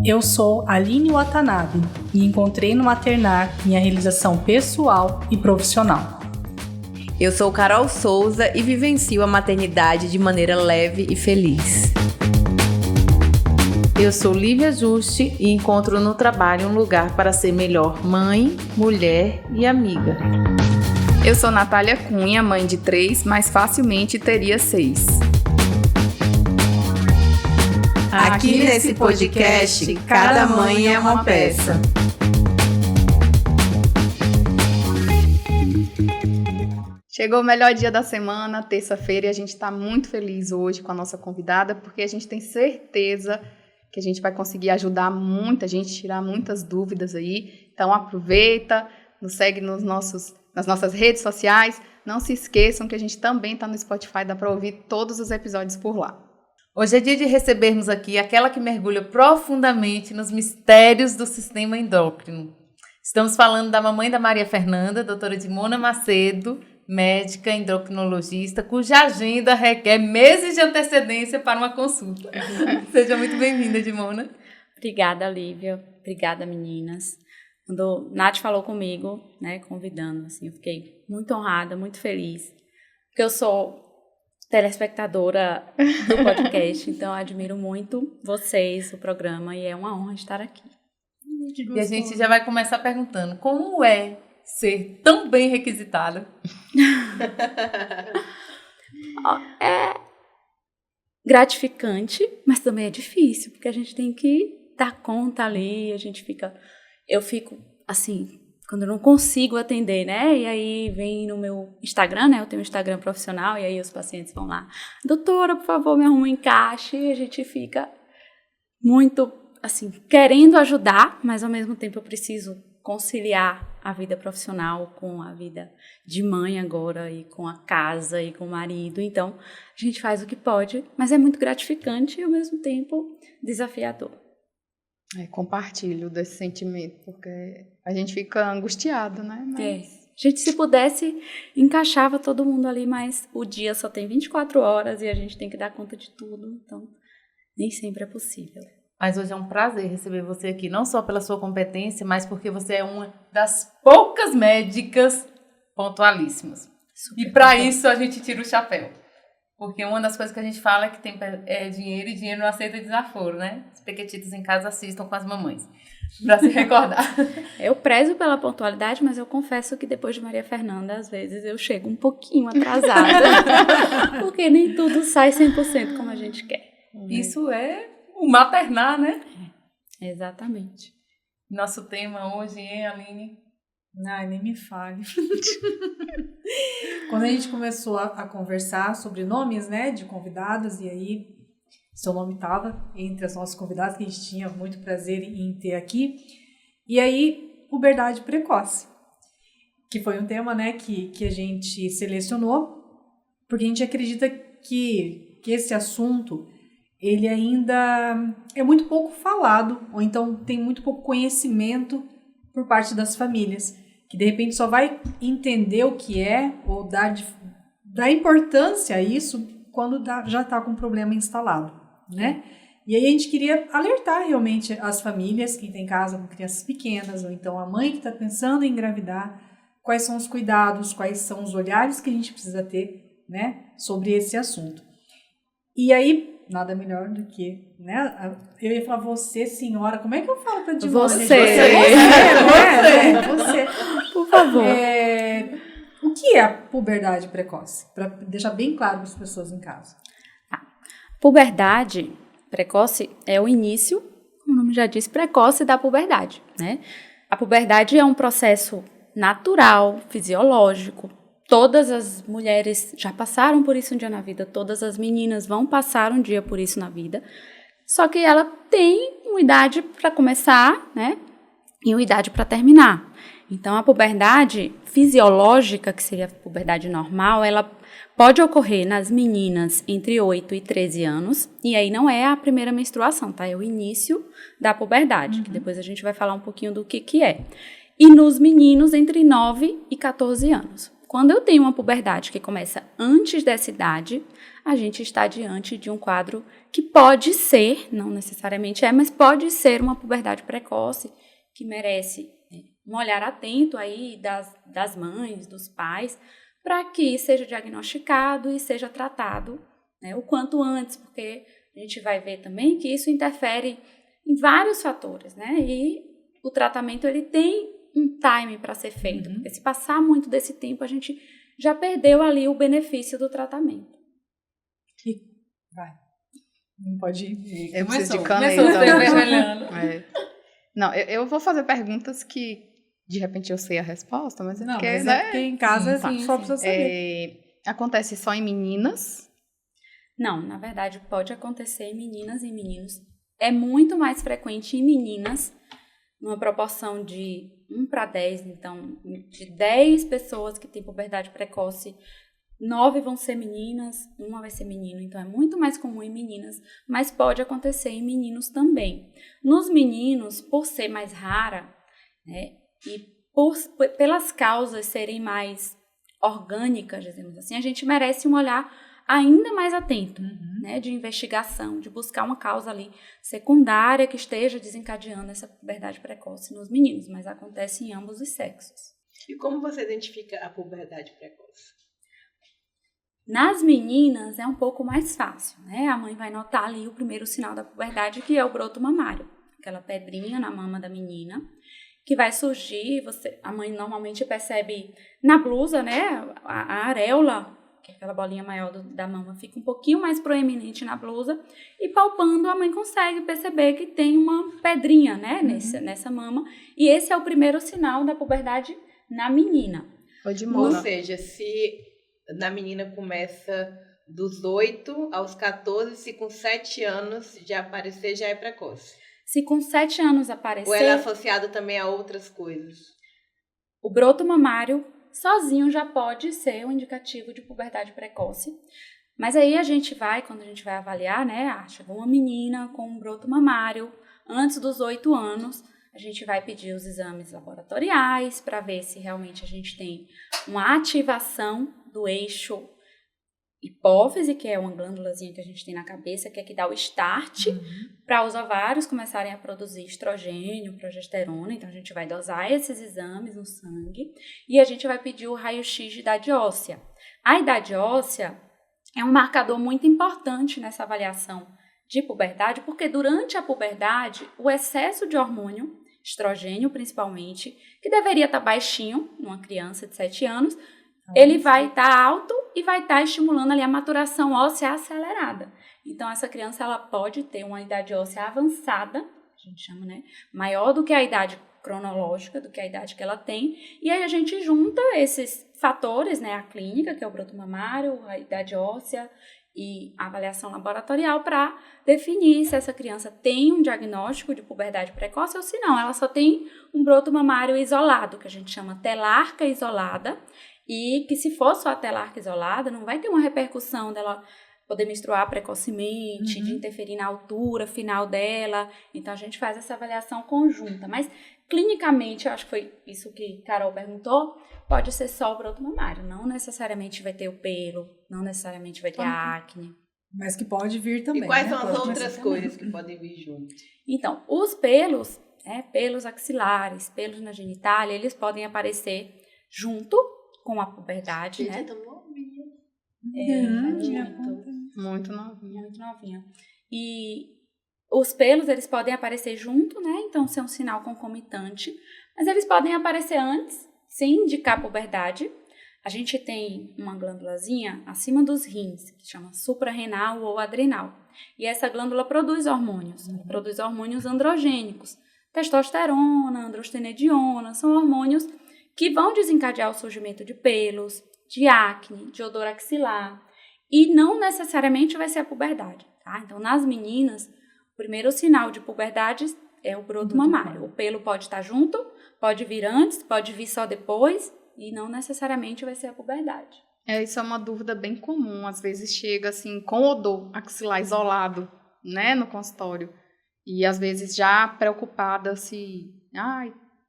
Eu sou Aline Watanabe e encontrei no maternar minha realização pessoal e profissional. Eu sou Carol Souza e vivencio a maternidade de maneira leve e feliz. Eu sou Lívia Juste e encontro no trabalho um lugar para ser melhor mãe, mulher e amiga. Eu sou Natália Cunha, mãe de 3, mas facilmente teria 6. Aqui nesse podcast, cada mãe é uma peça. Chegou o melhor dia da semana, terça-feira, e a gente está muito feliz hoje com a nossa convidada, porque a gente tem certeza que a gente vai conseguir ajudar muita gente, tirar muitas dúvidas aí. Então aproveita, nos segue nas nossas redes sociais. Não se esqueçam que a gente também está no Spotify, dá para ouvir todos os episódios por lá. Hoje é dia de recebermos aqui aquela que mergulha profundamente nos mistérios do sistema endócrino. Estamos falando da mamãe da Maria Fernanda, doutora Dimona Macedo, médica endocrinologista, cuja agenda requer meses de antecedência para uma consulta. Seja muito bem-vinda, Dimona. Obrigada, Lívia. Obrigada, meninas. Quando Nath falou comigo, né, convidando, assim, eu fiquei muito honrada, muito feliz, porque eu sou telespectadora do podcast, então eu admiro muito vocês, o programa, e é uma honra estar aqui. E a gente já vai começar perguntando, como é ser tão bem requisitada? É gratificante, mas também é difícil, porque a gente tem que dar conta ali, eu fico assim, quando eu não consigo atender, né, e aí vem no meu Instagram, né, eu tenho um Instagram profissional, e aí os pacientes vão lá, doutora, por favor, me arruma um encaixe, e a gente fica muito, assim, querendo ajudar, mas ao mesmo tempo eu preciso conciliar a vida profissional com a vida de mãe agora, e com a casa, e com o marido. Então, a gente faz o que pode, mas é muito gratificante e, ao mesmo tempo, desafiador. Compartilho desse sentimento, porque a gente fica angustiado, né? A gente, se pudesse, encaixava todo mundo ali, mas o dia só tem 24 horas e a gente tem que dar conta de tudo, então nem sempre é possível. Mas hoje é um prazer receber você aqui, não só pela sua competência, mas porque você é uma das poucas médicas pontualíssimas. Super e para isso a gente tira o chapéu. Porque uma das coisas que a gente fala é que tem dinheiro e dinheiro não aceita desaforo, né? Os pequetitos em casa assistam com as mamães, para se recordar. Eu prezo pela pontualidade, mas eu confesso que depois de Maria Fernanda, às vezes eu chego um pouquinho atrasada, porque nem tudo sai 100% como a gente quer. Isso é o maternar, né? Exatamente. Nosso tema hoje é, Aline? Ai, nem me fale. Quando a gente começou a conversar sobre nomes, né, de convidadas, e aí seu nome estava entre as nossas convidadas, que a gente tinha muito prazer em ter aqui, e aí, puberdade precoce, que foi um tema, né, que a gente selecionou, porque a gente acredita que esse assunto, ele ainda é muito pouco falado, ou então tem muito pouco conhecimento por parte das famílias, que de repente só vai entender o que é, ou dar importância a isso quando já está com um problema instalado, né? E aí a gente queria alertar realmente as famílias, quem tem casa com crianças pequenas, ou então a mãe que está pensando em engravidar, quais são os cuidados, quais são os olhares que a gente precisa ter, né, sobre esse assunto. E aí, nada melhor do que, né? Eu ia falar você, senhora. Como é que eu falo pra Dimona? Você. Você. Por favor. O que é a puberdade precoce? Para deixar bem claro para as pessoas em casa. Puberdade precoce é o início, como o nome já diz, precoce da puberdade, né? A puberdade é um processo natural, fisiológico. Todas as mulheres já passaram por isso um dia na vida, todas as meninas vão passar um dia por isso na vida, só que ela tem uma idade para começar, né, e uma idade para terminar. Então, a puberdade fisiológica, que seria a puberdade normal, ela pode ocorrer nas meninas entre 8 e 13 anos, e aí não é a primeira menstruação, tá? É o início da puberdade, que depois a gente vai falar um pouquinho do que é. E nos meninos entre 9 e 14 anos. Quando eu tenho uma puberdade que começa antes dessa idade, a gente está diante de um quadro que pode ser, não necessariamente mas pode ser uma puberdade precoce, que merece um olhar atento aí das mães, dos pais, para que seja diagnosticado e seja tratado, né, o quanto antes, porque a gente vai ver também que isso interfere em vários fatores, né? E o tratamento ele tem um time para ser feito, porque se passar muito desse tempo, a gente já perdeu ali o benefício do tratamento. E vai. Não pode ir. Eu preciso de Começou caneta. Não, eu vou fazer perguntas que, de repente, eu sei a resposta, mas é Não, porque, mas né? é porque em casa só precisa saber. Acontece só em meninas? Não, na verdade, pode acontecer em meninas e meninos. É muito mais frequente em meninas, numa proporção de 1 para 10. Então, de 10 pessoas que têm puberdade precoce, 9 vão ser meninas, 1 vai ser menino. Então, é muito mais comum em meninas, mas pode acontecer em meninos também. Nos meninos, por ser mais rara, né, e pelas causas serem mais orgânicas, dizemos assim, a gente merece um olhar ainda mais atento, né, de investigação, de buscar uma causa ali secundária que esteja desencadeando essa puberdade precoce nos meninos, mas acontece em ambos os sexos. E como você identifica a puberdade precoce? Nas meninas é um pouco mais fácil, né? A mãe vai notar ali o primeiro sinal da puberdade, que é o broto mamário, aquela pedrinha na mama da menina, que vai surgir, a mãe normalmente percebe na blusa, né? A areola, que é aquela bolinha maior da mama, fica um pouquinho mais proeminente na blusa, e palpando a mãe consegue perceber que tem uma pedrinha, né, nessa mama, e esse é o primeiro sinal da puberdade na menina. Ou seja, se na menina começa dos 8 aos 14, se com 7 anos já aparecer, já é precoce. Se com 7 anos aparecer... Ou ela é associada também a outras coisas? O broto mamário sozinho já pode ser um indicativo de puberdade precoce. Mas aí quando a gente vai avaliar, né, chegou uma menina com um broto mamário antes dos 8 anos, a gente vai pedir os exames laboratoriais para ver se realmente a gente tem uma ativação do eixo hipófise, que é uma glândulazinha que a gente tem na cabeça, que é que dá o start para os ovários começarem a produzir estrogênio, progesterona. Então, a gente vai dosar esses exames no sangue e a gente vai pedir o raio-x de idade óssea. A idade óssea é um marcador muito importante nessa avaliação de puberdade, porque durante a puberdade, o excesso de hormônio, estrogênio principalmente, que deveria estar baixinho numa criança de 7 anos, ele vai estar alto e vai estar estimulando ali a maturação óssea acelerada. Então, essa criança ela pode ter uma idade óssea avançada, a gente chama, né, maior do que a idade cronológica, do que a idade que ela tem, e aí a gente junta esses fatores, né, a clínica, que é o broto mamário, a idade óssea e a avaliação laboratorial para definir se essa criança tem um diagnóstico de puberdade precoce ou se não, ela só tem um broto mamário isolado, que a gente chama telarca isolada, e que se for só a telarca isolada, não vai ter uma repercussão dela poder menstruar precocemente, de interferir na altura final dela. Então, a gente faz essa avaliação conjunta. Mas, clinicamente, eu acho que foi isso que Carol perguntou, pode ser só o broto mamário. Não necessariamente vai ter o pelo, não necessariamente vai ter a acne. Mas que pode vir também. E quais né? são as outras coisas que podem vir junto? Então, os pelos, pelos axilares, pelos na genitália, eles podem aparecer junto com a puberdade, né? Muito novinha. Muito novinha. E os pelos, eles podem aparecer junto, né? Então, ser um sinal concomitante. Mas eles podem aparecer antes, sem indicar puberdade. A gente tem uma glândulazinha acima dos rins, que chama suprarrenal ou adrenal. E essa glândula produz hormônios. Produz hormônios androgênicos. Testosterona, androstenediona, são hormônios que vão desencadear o surgimento de pelos, de acne, de odor axilar, e não necessariamente vai ser a puberdade, tá? Então, nas meninas, o primeiro sinal de puberdade é o broto mamário. O pelo pode estar junto, pode vir antes, pode vir só depois, e não necessariamente vai ser a puberdade. Isso é uma dúvida bem comum, às vezes chega assim, com odor axilar isolado, né, no consultório, e às vezes já preocupada se,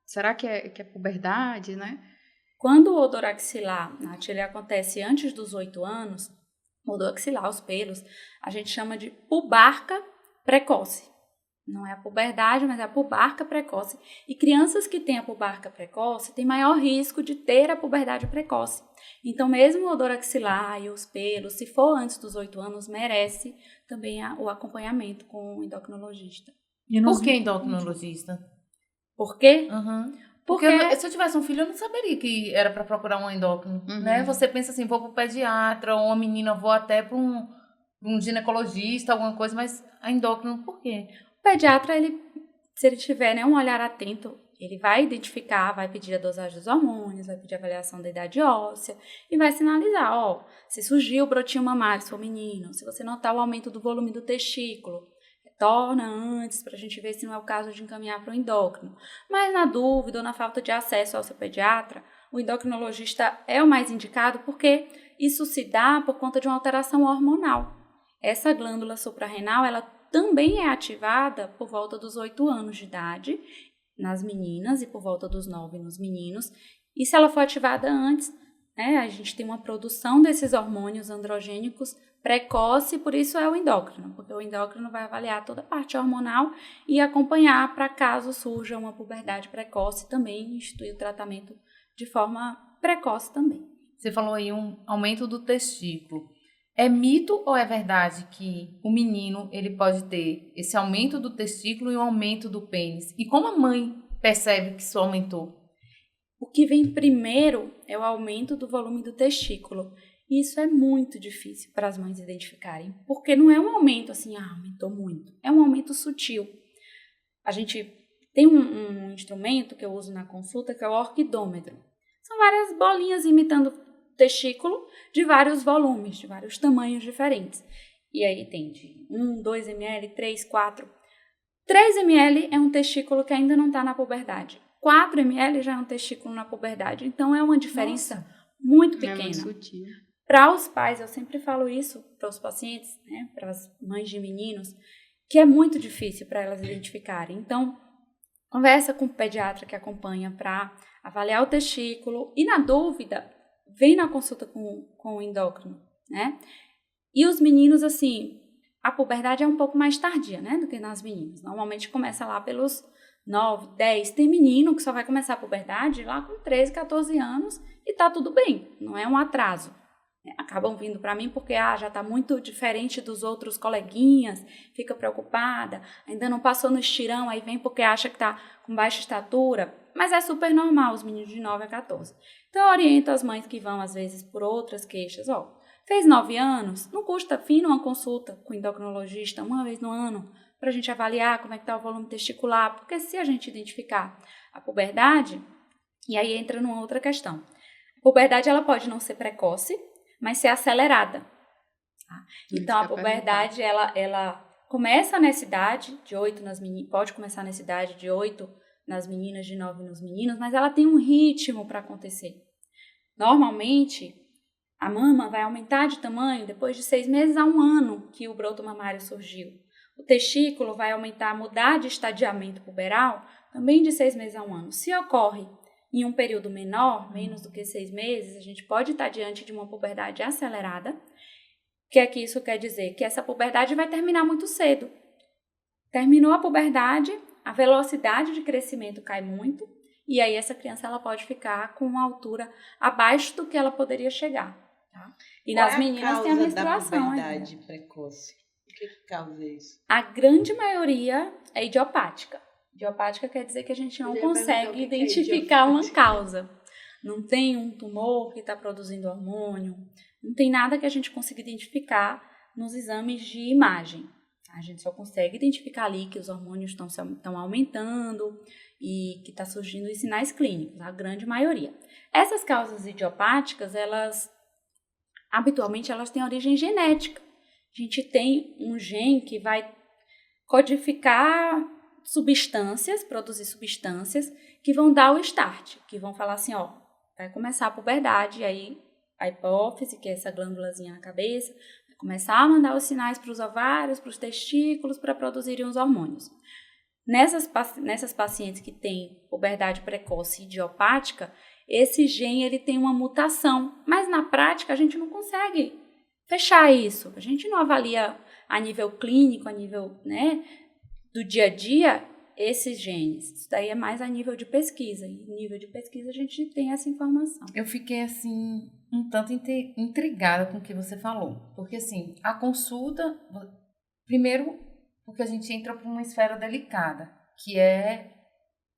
será que é puberdade, né? Quando o odor axilar, Nath, ele acontece antes dos 8 anos, o odor axilar, os pelos, a gente chama de pubarca precoce. Não é a puberdade, mas é a pubarca precoce. E crianças que têm a pubarca precoce têm maior risco de ter a puberdade precoce. Então, mesmo o odor axilar e os pelos, se for antes dos 8 anos, merece também o acompanhamento com o endocrinologista. Por que endocrinologista? Por quê? Porque se eu tivesse um filho, eu não saberia que era para procurar um endócrino, né? Você pensa assim, vou pro pediatra, ou uma menina, vou até para um ginecologista, alguma coisa, mas a endócrino, por quê? O pediatra, se ele tiver, né, um olhar atento, ele vai identificar, vai pedir a dosagem dos hormônios, vai pedir a avaliação da idade óssea e vai sinalizar, se surgiu o brotinho mamário, se for menino, se você notar o aumento do volume do testículo, retorna antes para a gente ver se não é o caso de encaminhar para o endócrino. Mas na dúvida ou na falta de acesso ao seu pediatra, o endocrinologista é o mais indicado porque isso se dá por conta de uma alteração hormonal. Essa glândula suprarrenal, ela também é ativada por volta dos 8 anos de idade nas meninas e por volta dos 9 nos meninos. E se ela for ativada antes, né, a gente tem uma produção desses hormônios androgênicos precoce, por isso é o endócrino, porque o endócrino vai avaliar toda a parte hormonal e acompanhar para caso surja uma puberdade precoce também, instituir o tratamento de forma precoce também. Você falou aí um aumento do testículo. É mito ou é verdade que o menino ele pode ter esse aumento do testículo e um aumento do pênis? E como a mãe percebe que isso aumentou? O que vem primeiro é o aumento do volume do testículo. E isso é muito difícil para as mães identificarem, porque não é um aumento assim, aumentou muito. É um aumento sutil. A gente tem um instrumento que eu uso na consulta que é o orquidômetro. São várias bolinhas imitando testículo de vários volumes, de vários tamanhos diferentes. E aí tem de 1, 2 ml, 3, 4. 3 ml é um testículo que ainda não está na puberdade. 4 ml já é um testículo na puberdade. Então é uma diferença muito pequena. É muito sutil. Para os pais, eu sempre falo isso para os pacientes, né, para as mães de meninos, que é muito difícil para elas identificarem. Então, conversa com o pediatra que acompanha para avaliar o testículo e, na dúvida, vem na consulta com o endócrino, né? E os meninos, assim, a puberdade é um pouco mais tardia, né, do que nas meninas. Normalmente começa lá pelos 9, 10. Tem menino que só vai começar a puberdade lá com 13, 14 anos e tá tudo bem, não é um atraso. Acabam vindo para mim porque já está muito diferente dos outros coleguinhas, fica preocupada, ainda não passou no estirão, aí vem porque acha que está com baixa estatura, mas é super normal os meninos de 9 a 14. Então eu oriento as mães que vão às vezes por outras queixas, fez 9 anos, não custa fino uma consulta com o endocrinologista uma vez no ano, para a gente avaliar como é que está o volume testicular, porque se a gente identificar a puberdade, e aí entra numa outra questão, a puberdade ela pode não ser precoce, mas ser acelerada. Tá? Então, a puberdade, ela começa nessa idade de 8 nas meninas, pode começar nessa idade de 8 nas meninas, de 9 nos meninos, mas ela tem um ritmo para acontecer. Normalmente, a mama vai aumentar de tamanho depois de 6 meses a 1 ano que o broto mamário surgiu. O testículo vai aumentar, mudar de estadiamento puberal também de 6 meses a 1 ano. Se ocorre em um período menor, menos do que 6 meses, a gente pode estar diante de uma puberdade acelerada. O que é que isso quer dizer? Que essa puberdade vai terminar muito cedo. Terminou a puberdade, a velocidade de crescimento cai muito, e aí essa criança ela pode ficar com uma altura abaixo do que ela poderia chegar. Tá? E Qual nas meninas tem a menstruação. Da puberdade precoce? O que causa isso? A grande maioria é idiopática. Idiopática quer dizer que a gente não consegue identificar uma causa. Não tem um tumor que está produzindo hormônio, não tem nada que a gente consiga identificar nos exames de imagem. A gente só consegue identificar ali que os hormônios estão aumentando e que está surgindo os sinais clínicos, a grande maioria. Essas causas idiopáticas, habitualmente, elas têm origem genética. A gente tem um gene que vai codificar produzir substâncias que vão dar o start, que vão falar assim, vai começar a puberdade, e aí a hipófise, que é essa glândulazinha na cabeça, vai começar a mandar os sinais para os ovários, para os testículos, para produzirem os hormônios. Nessas pacientes que têm puberdade precoce idiopática, esse gene ele tem uma mutação, mas na prática a gente não consegue fechar isso. A gente não avalia a nível clínico, a nível, né, do dia a dia, esses genes. Isso daí é mais a nível de pesquisa. E nível de pesquisa a gente tem essa informação. Eu fiquei, assim, um tanto intrigada com o que você falou. Porque, assim, a consulta... Primeiro, porque a gente entra para uma esfera delicada, que é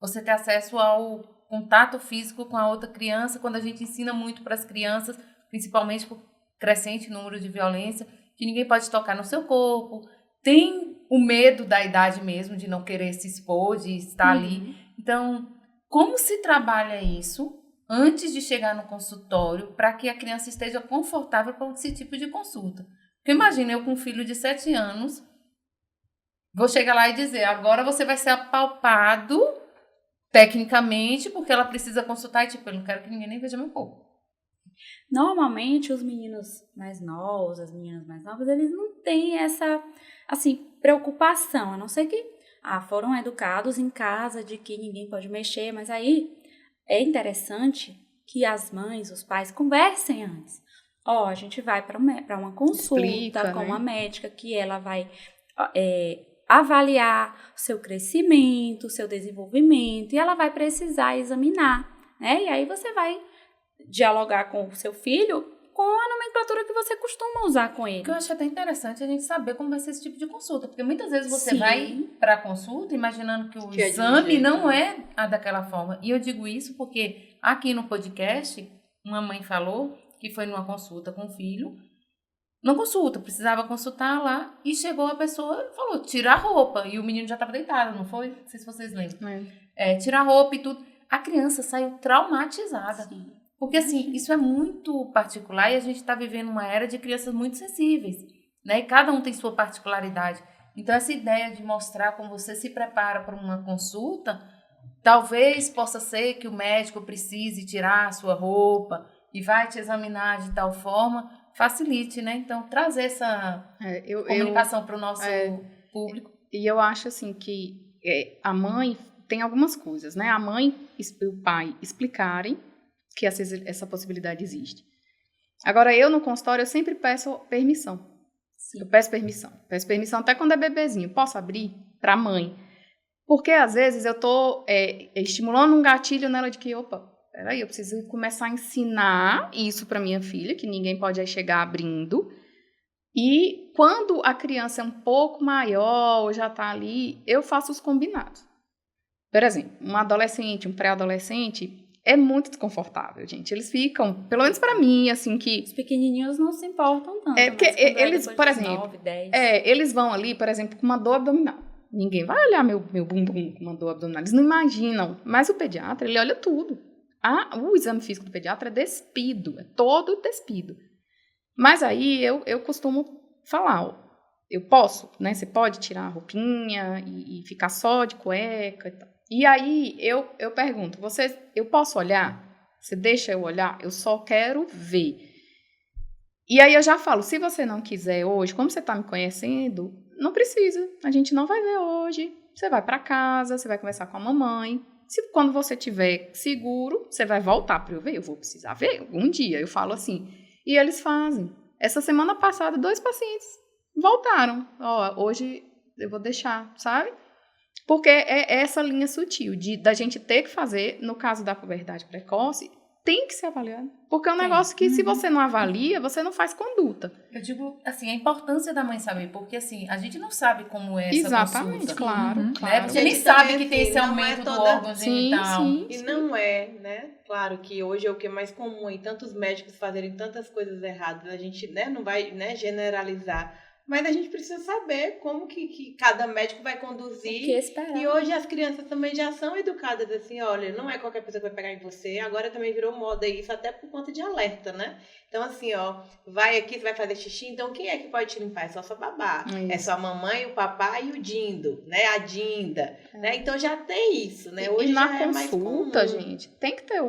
você ter acesso ao contato físico com a outra criança, quando a gente ensina muito para as crianças, principalmente por crescente número de violência, que ninguém pode tocar no seu corpo, tem o medo da idade mesmo, de não querer se expor, de estar ali. Então, como se trabalha isso antes de chegar no consultório para que a criança esteja confortável para esse tipo de consulta? Porque imagina, eu com um filho de 7 anos, vou chegar lá e dizer, agora você vai ser apalpado tecnicamente, porque ela precisa consultar e tipo, eu não quero que ninguém nem veja meu corpo. Normalmente, os meninos mais novos, as meninas mais novas, eles não têm essa, assim, preocupação, a não ser que foram educados em casa de que ninguém pode mexer, mas aí é interessante que as mães, os pais conversem antes. A gente vai para uma consulta Explica, com né? uma médica que ela vai avaliar o seu crescimento, o seu desenvolvimento, e ela vai precisar examinar, né? E aí você vai dialogar com o seu filho com a nomenclatura que você costuma usar com ele. Porque eu acho até interessante a gente saber como vai ser esse tipo de consulta, porque muitas vezes você Sim. vai para a consulta imaginando que o Que é de um exame jeito, não né? é daquela forma. E eu digo isso porque aqui no podcast, uma mãe falou que foi numa consulta com o filho, não consulta, precisava consultar lá, e chegou a pessoa e falou, tira a roupa, e o menino já estava deitado, não foi? Não sei se vocês lembram. Tira a roupa e tudo. A criança saiu traumatizada. Sim. Porque, assim, isso é muito particular e a gente está vivendo uma era de crianças muito sensíveis, né? E cada um tem sua particularidade. Então, essa ideia de mostrar como você se prepara para uma consulta, talvez possa ser que o médico precise tirar a sua roupa e vai te examinar de tal forma, facilite, né? Então, trazer essa comunicação para o nosso público. E eu acho, assim, que a mãe tem algumas coisas, né? A mãe e o pai explicarem que essa possibilidade existe. Agora, eu no consultório, eu sempre peço permissão. Sim. Eu peço permissão. Peço permissão até quando é bebezinho. Posso abrir? Para a mãe. Porque, às vezes, eu estou estimulando um gatilho nela de que, opa, peraí, eu preciso começar a ensinar isso para minha filha, que ninguém pode aí chegar abrindo. E quando a criança é um pouco maior, ou já está ali, eu faço os combinados. Por exemplo, um adolescente, um pré-adolescente, é muito desconfortável, gente. Eles ficam, pelo menos pra mim, assim, que... Os pequenininhos não se importam tanto. Porque mas quando eles, depois por dos exemplo... 9, 10. Eles vão ali, por exemplo, com uma dor abdominal. Ninguém vai olhar meu bumbum com uma dor abdominal. Eles não imaginam. Mas o pediatra, ele olha tudo. O exame físico do pediatra é despido. É todo despido. Mas aí, eu costumo falar, eu posso, né? Você pode tirar a roupinha e ficar só de cueca e tal. E aí, eu pergunto, eu posso olhar? Você deixa eu olhar? Eu só quero ver. E aí eu já falo, se você não quiser hoje, como você está me conhecendo, não precisa. A gente não vai ver hoje. Você vai para casa, você vai conversar com a mamãe. Quando você estiver seguro, você vai voltar para eu ver. Eu vou precisar ver algum dia. Eu falo assim. E eles fazem. Essa semana passada, 2 pacientes voltaram. Hoje eu vou deixar, sabe? Porque é essa linha sutil da gente ter que fazer, no caso da puberdade precoce, tem que ser avaliado. Porque é um negócio que, se você não avalia, você não faz conduta. Eu digo, assim, a importância da mãe saber, porque, assim, a gente não sabe como é essa Exatamente, consulta. claro, Né? claro. Você nem Gente, sabe também, que tem assim, esse não aumento é do toda- órgão genital. Sim. E não é, né? Claro que hoje é o que é mais comum e tantos médicos fazerem tantas coisas erradas, a gente, né, não vai, né, generalizar. Mas a gente precisa saber como que cada médico vai O que conduzir. esperar. E hoje as crianças também já são educadas assim, olha, não é qualquer pessoa que vai pegar em você. Agora também virou moda isso, até por conta de alerta, né? Então assim, vai aqui, você vai fazer xixi, então quem é que pode te limpar? É só sua babá. Isso. É sua mamãe, o papai e o dindo, né? A dinda, né? Então já tem isso, né? Hoje E na já é mais consulta, comum. gente, tem que ter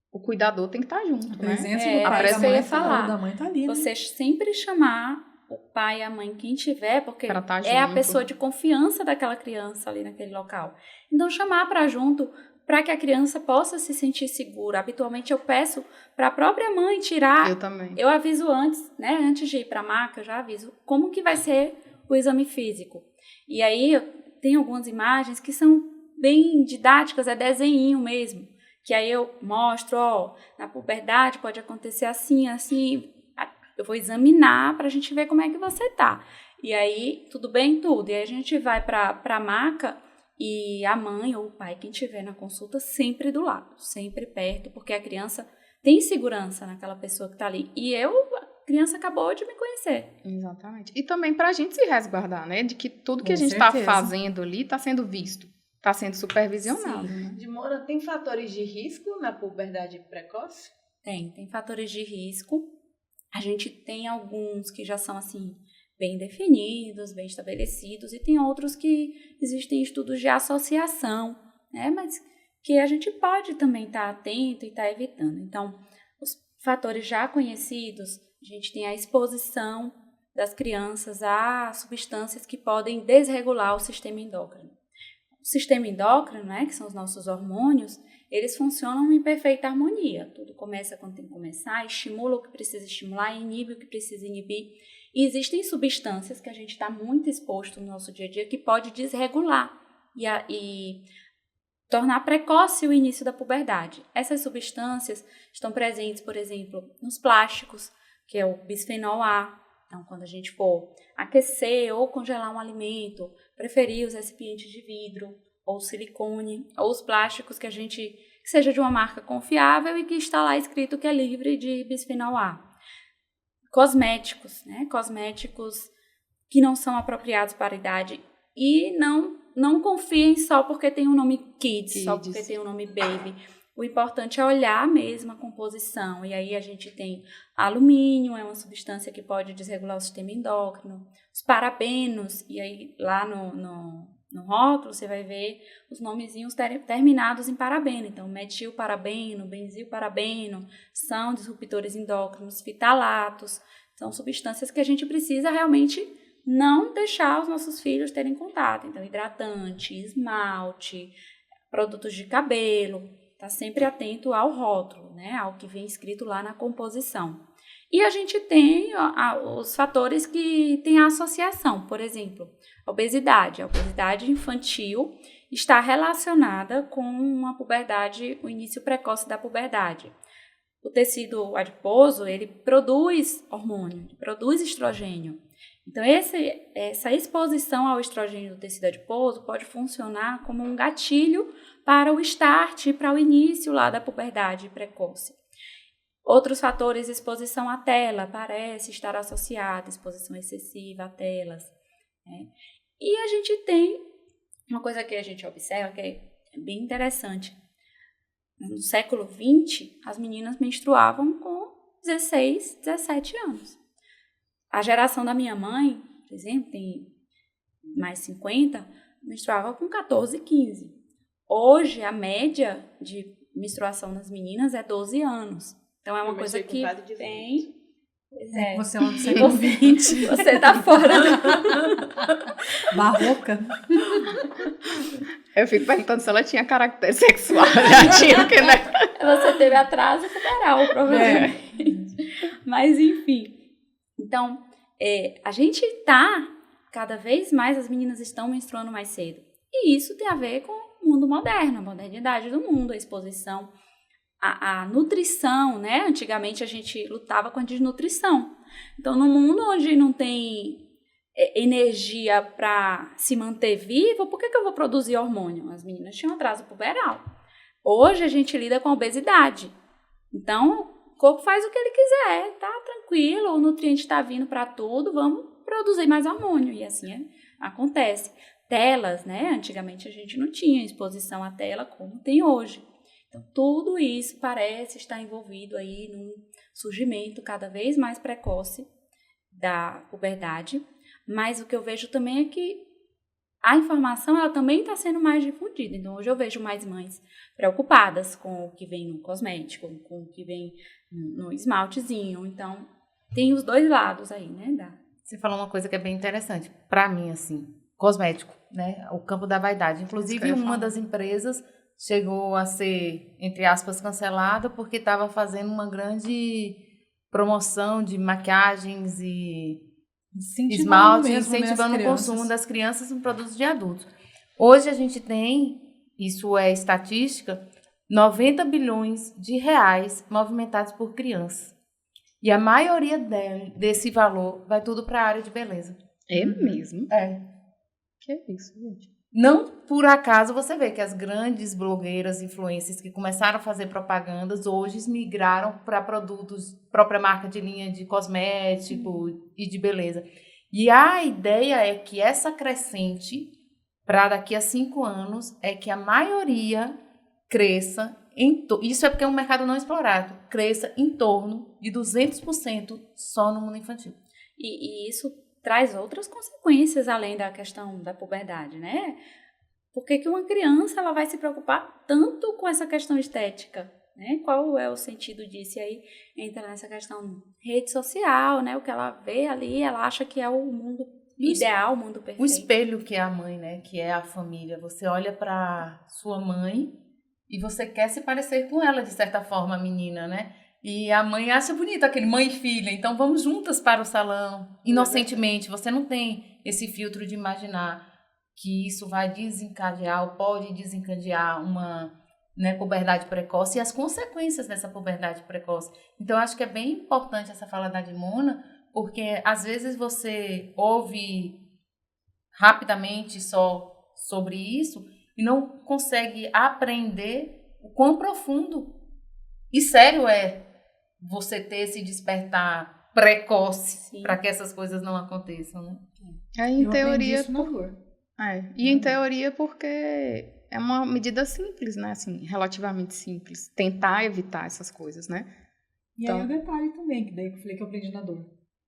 o cuidador tem que estar junto, A né? presença É, do pai e parece da que eu mãe, ia falar. da mãe tá ali, né? Você sempre chamar o pai e a mãe, quem tiver, porque Pra tá é a junto. pessoa de confiança daquela criança ali naquele local. Então, chamar para junto para que a criança possa se sentir segura. Habitualmente eu peço para a própria mãe tirar. Eu também. Eu aviso antes, né? Antes de ir para a maca, eu já aviso como que vai ser o exame físico. E aí eu tenho algumas imagens que são bem didáticas, é desenho mesmo. Que aí eu mostro, ó, na puberdade pode acontecer assim, assim. Eu vou examinar para a gente ver como é que você tá. E aí, tudo bem, tudo. E aí a gente vai para a maca. E a mãe ou o pai, quem estiver na consulta, sempre do lado, sempre perto, porque a criança tem segurança naquela pessoa que está ali. E a criança acabou de me conhecer. Exatamente. E também para a gente se resguardar, né? De que tudo que Com a gente está certeza. fazendo ali está sendo visto, está sendo supervisionado. Né? Dimora, tem fatores de risco na puberdade precoce? Tem fatores de risco. A gente tem alguns que já são assim bem definidos, bem estabelecidos, e tem outros que existem estudos de associação, né? Mas que a gente pode também estar atento e estar evitando. Então, os fatores já conhecidos, a gente tem a exposição das crianças a substâncias que podem desregular o sistema endócrino. O sistema endócrino, né, que são os nossos hormônios, eles funcionam em perfeita harmonia. Tudo começa quando tem que começar, estimula o que precisa estimular, inibe o que precisa inibir. E existem substâncias que a gente está muito exposto no nosso dia a dia que pode desregular e tornar precoce o início da puberdade. Essas substâncias estão presentes, por exemplo, nos plásticos, que é o bisfenol A. Então, quando a gente for aquecer ou congelar um alimento, preferir os recipientes de vidro ou silicone, ou os plásticos que seja de uma marca confiável e que está lá escrito que é livre de bisfenol A. Cosméticos, né? Cosméticos que não são apropriados para a idade. E não confiem só porque tem o nome Kids, só porque tem o nome Baby. O importante é olhar mesmo a composição. E aí a gente tem alumínio, é uma substância que pode desregular o sistema endócrino. Os parabenos, e aí lá no rótulo você vai ver os nomezinhos terminados em parabeno. Então, metilparabeno, benzilparabeno, são disruptores endócrinos, fitalatos. São substâncias que a gente precisa realmente não deixar os nossos filhos terem contato. Então, hidratante, esmalte, produtos de cabelo. Está sempre atento ao rótulo, né? Ao que vem escrito lá na composição. E a gente tem os fatores que têm a associação. Por exemplo, a obesidade. A obesidade infantil está relacionada com uma puberdade, o início precoce da puberdade. O tecido adiposo, ele produz hormônio, produz estrogênio. Então, essa exposição ao estrogênio do tecido adiposo pode funcionar como um gatilho para o start, para o início lá da puberdade precoce. Outros fatores, exposição à tela, parece estar associada, exposição excessiva a telas. Né? E a gente tem uma coisa que a gente observa que é bem interessante. No século XX, as meninas menstruavam com 16, 17 anos. A geração da minha mãe, por exemplo, tem mais 50, menstruava com 14, 15. Hoje, a média de menstruação nas meninas é 12 anos. Então, é uma coisa que tem... Pois é. Você é lá do século XX. Você tá fora Barroca. Eu fico perguntando se ela tinha caráter sexual. Já tinha, porque, né? Você teve atraso puberal, provavelmente. Mas, enfim. Então, a gente tá, cada vez mais as meninas estão menstruando mais cedo. E isso tem a ver com o mundo moderno, a modernidade do mundo, a exposição, a nutrição, né? Antigamente a gente lutava com a desnutrição. Então, no mundo onde não tem energia para se manter vivo, por que eu vou produzir hormônio? As meninas tinham atraso puberal. Hoje a gente lida com a obesidade. Então, o corpo faz o que ele quiser, tá tranquilo, o nutriente está vindo para tudo, vamos produzir mais hormônio. E assim acontece. Telas, né? Antigamente a gente não tinha exposição à tela como tem hoje. Então, tudo isso parece estar envolvido aí num surgimento cada vez mais precoce da puberdade. Mas o que eu vejo também é que a informação ela também está sendo mais difundida. Então, hoje eu vejo mais mães preocupadas com o que vem no cosmético, com o que vem no esmaltezinho. Então, tem os dois lados aí, né? Você falou uma coisa que é bem interessante. Para mim, assim, cosmético, né? O campo da vaidade. Inclusive, uma das empresas chegou a ser, entre aspas, cancelada porque estava fazendo uma grande promoção de maquiagens e esmalte, incentivando o consumo das crianças em produtos de adultos. Hoje a gente tem, isso é estatística, 90 bilhões de reais movimentados por crianças. E a maioria desse valor vai tudo para a área de beleza. É mesmo? É. Que é isso, gente? Não por acaso você vê que as grandes blogueiras, influencers que começaram a fazer propagandas, hoje migraram para produtos, própria marca de linha de cosmético e de beleza. E a ideia é que essa crescente, para daqui a 5 anos, é que a maioria cresça, isso é porque é um mercado não explorado, cresça em torno de 200% só no mundo infantil. E isso traz outras consequências além da questão da puberdade, né? Por que uma criança ela vai se preocupar tanto com essa questão estética, né? Qual é o sentido disso? E aí entra nessa questão rede social, né? O que ela vê ali, ela acha que é o mundo ideal, o mundo perfeito. O espelho que é a mãe, né? Que é a família. Você olha para sua mãe e você quer se parecer com ela, de certa forma, a menina, né? E a mãe acha bonito aquele mãe e filha, então vamos juntas para o salão, inocentemente. Você não tem esse filtro de imaginar que isso vai desencadear ou pode desencadear uma, né, puberdade precoce e as consequências dessa puberdade precoce. Então, eu acho que é bem importante essa fala da Dimona, porque às vezes você ouve rapidamente só sobre isso e não consegue aprender o quão profundo e sério é você ter esse despertar precoce para que essas coisas não aconteçam, né? Em Eu teoria, isso na dor. em teoria porque é uma medida simples, né? Assim, relativamente simples. Tentar evitar essas coisas, né? E Então, aí o detalhe também, que daí que eu falei que eu aprendi na dor.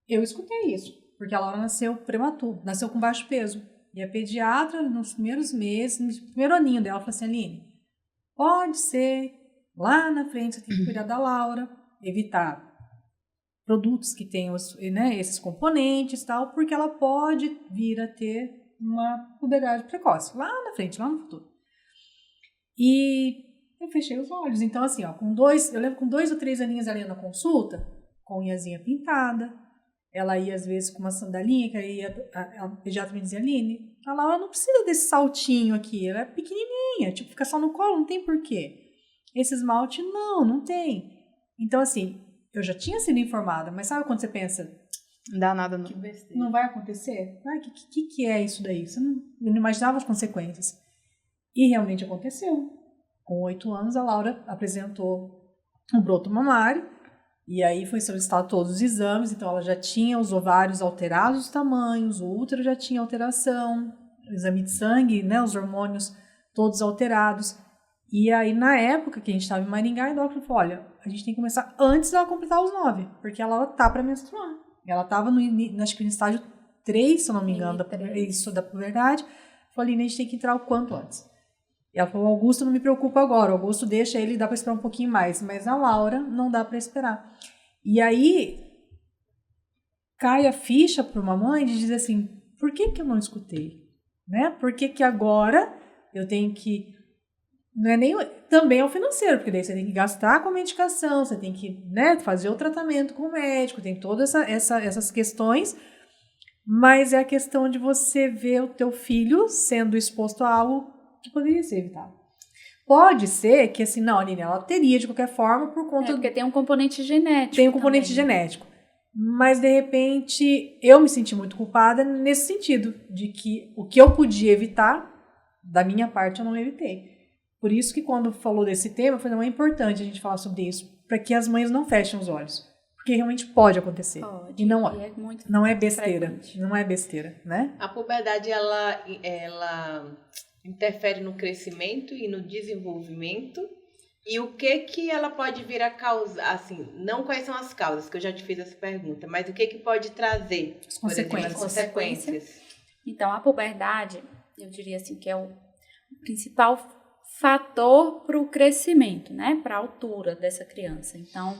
Eu escutei isso, porque a Laura nasceu prematuro, nasceu com baixo peso. E a pediatra, nos primeiros meses, no primeiro aninho dela, falou assim, Aline, pode ser, lá na frente você tem que cuidar da Laura, evitar produtos que tenham, né, esses componentes e tal, porque ela pode vir a ter uma puberdade precoce, lá na frente, lá no futuro. E eu fechei os olhos. Então, assim, ó, eu lembro com 2 ou 3 aninhos ali na consulta, com unhazinha pintada, ela ia às vezes com uma sandalinha, que aí a pediatra me dizia, Aline, a Laura não precisa desse saltinho aqui, ela é pequenininha, tipo, fica só no colo, não tem porquê. Esse esmalte, não tem. Então, assim, eu já tinha sido informada, mas sabe quando você pensa, não dá nada não. Não vai acontecer? Que é isso daí? Você não imaginava as consequências. E realmente aconteceu. Com 8 anos, a Laura apresentou um broto mamário, e aí foi solicitado todos os exames, então ela já tinha os ovários alterados os tamanhos, o útero já tinha alteração, o exame de sangue, né, os hormônios todos alterados. E aí, na época que a gente estava em Maringá, a doctora falou, olha, a gente tem que começar antes dela completar os 9, porque ela tá para menstruar. Ela estava acho que no estágio 3, se eu não me engano, da puberdade. Falei, a gente tem que entrar o quanto antes. E ela falou, Augusto não me preocupa agora, o Augusto deixa ele, dá para esperar um pouquinho mais, mas a Laura não dá para esperar. E aí, cai a ficha para uma mãe de dizer assim, por que eu não escutei? Né? Por que agora eu tenho que... Não é nem, também é o financeiro, porque daí você tem que gastar com a medicação, você tem que, né, fazer o tratamento com o médico, tem todas essas questões, mas é a questão de você ver o teu filho sendo exposto a algo que poderia ser evitado. Pode ser que, assim, não, Aline, ela teria de qualquer forma por conta... porque tem um componente genético. Tem um componente genético. Mas, de repente, eu me senti muito culpada nesse sentido, de que o que eu podia evitar, da minha parte, eu não evitei. Por isso que quando falou desse tema, eu falei, não é importante a gente falar sobre isso, para que as mães não fechem os olhos. Porque realmente pode acontecer. Pode, e não é muito não é besteira. frequente. Não é besteira, né? A puberdade, ela interfere no crescimento e no desenvolvimento. E o que ela pode vir a causar, assim, não quais são as causas, que eu já te fiz essa pergunta, mas o que pode trazer, As por exemplo, as consequências. consequências. Então, a puberdade, eu diria assim, que é o principal fator para o crescimento, né? Para a altura dessa criança. Então,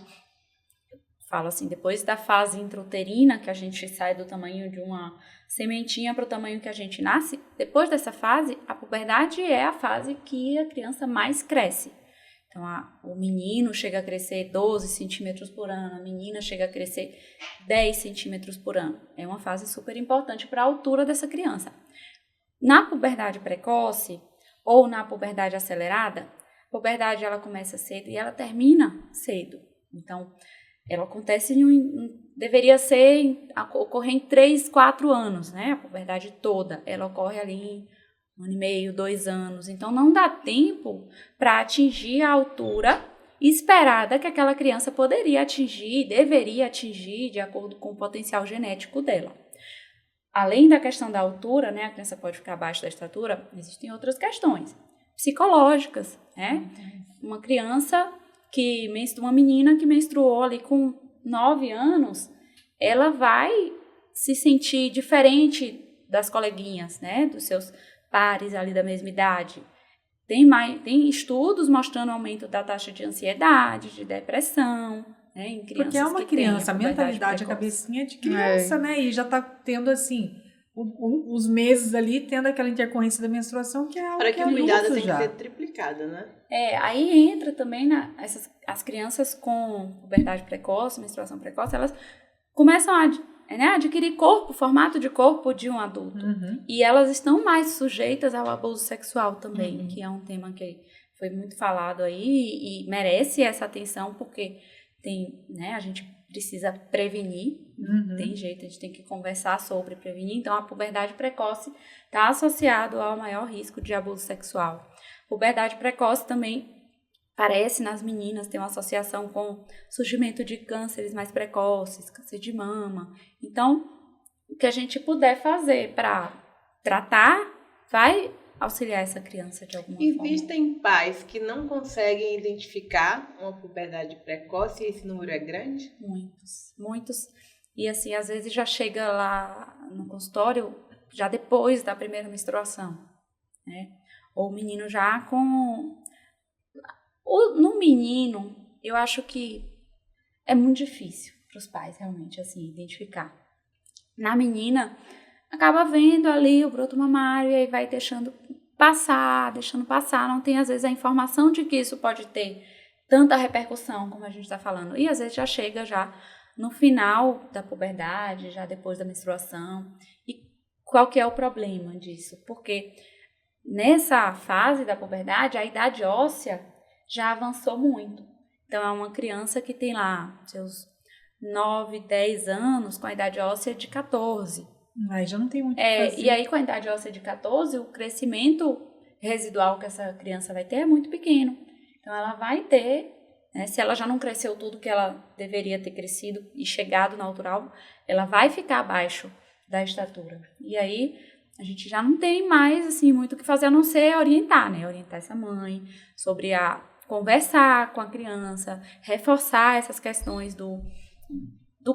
falo assim, depois da fase intrauterina, que a gente sai do tamanho de uma sementinha para o tamanho que a gente nasce, depois dessa fase, a puberdade é a fase que a criança mais cresce. Então, o menino chega a crescer 12 centímetros por ano, a menina chega a crescer 10 centímetros por ano. É uma fase super importante para a altura dessa criança. Na puberdade precoce ou na puberdade acelerada, a puberdade ela começa cedo e ela termina cedo. Então, ela acontece deveria ocorrer em 3, 4 anos, né? A puberdade toda, ela ocorre ali em 1 ano e meio, 2 anos. Então, não dá tempo para atingir a altura esperada que aquela criança poderia atingir, deveria atingir, de acordo com o potencial genético dela. Além da questão da altura, né? A criança pode ficar abaixo da estatura, existem outras questões psicológicas, né? Uma criança uma menina que menstruou ali com 9 anos, ela vai se sentir diferente das coleguinhas, né? Dos seus pares ali da mesma idade. Tem estudos mostrando o aumento da taxa de ansiedade, de depressão, né, em crianças. Porque é uma criança, a mentalidade, a cabecinha de criança, né? E já tá tendo, assim, os meses ali, tendo aquela intercorrência da menstruação, que é algo para que o cuidado tem já. que ser triplicado, né? Aí entra também as crianças com puberdade precoce, menstruação precoce, elas começam a adquirir formato de corpo de um adulto. E elas estão mais sujeitas ao abuso sexual também, que é um tema que foi muito falado aí e merece essa atenção, porque a gente precisa prevenir, tem jeito, a gente tem que conversar sobre prevenir. Então, a puberdade precoce está associado ao maior risco de abuso sexual. Puberdade precoce também aparece nas meninas, tem uma associação com surgimento de cânceres mais precoces, câncer de mama. Então, o que a gente puder fazer para tratar vai auxiliar essa criança de alguma forma. Existem pais que não conseguem identificar uma puberdade precoce e esse número é grande? Muitos. E assim, às vezes já chega lá no consultório já depois da primeira menstruação, né? Ou o menino já com... No menino, eu acho que é muito difícil para os pais realmente assim identificar. Na menina, acaba vendo ali o broto mamário e aí vai deixando passar, não tem às vezes a informação de que isso pode ter tanta repercussão como a gente está falando. E às vezes já chega já no final da puberdade, já depois da menstruação. E qual que é o problema disso? Porque nessa fase da puberdade, a idade óssea já avançou muito. Então, é uma criança que tem lá seus 9, 10 anos com a idade óssea de 14. Aí já não tem muito o que fazer. E aí, com a idade óssea de 14, o crescimento residual que essa criança vai ter é muito pequeno. Então, ela vai ter, né, se ela já não cresceu tudo que ela deveria ter crescido e chegado na altura, ela vai ficar abaixo da estatura. E aí, a gente já não tem mais, assim, muito o que fazer a não ser orientar, né? Orientar essa mãe sobre conversar com a criança, reforçar essas questões do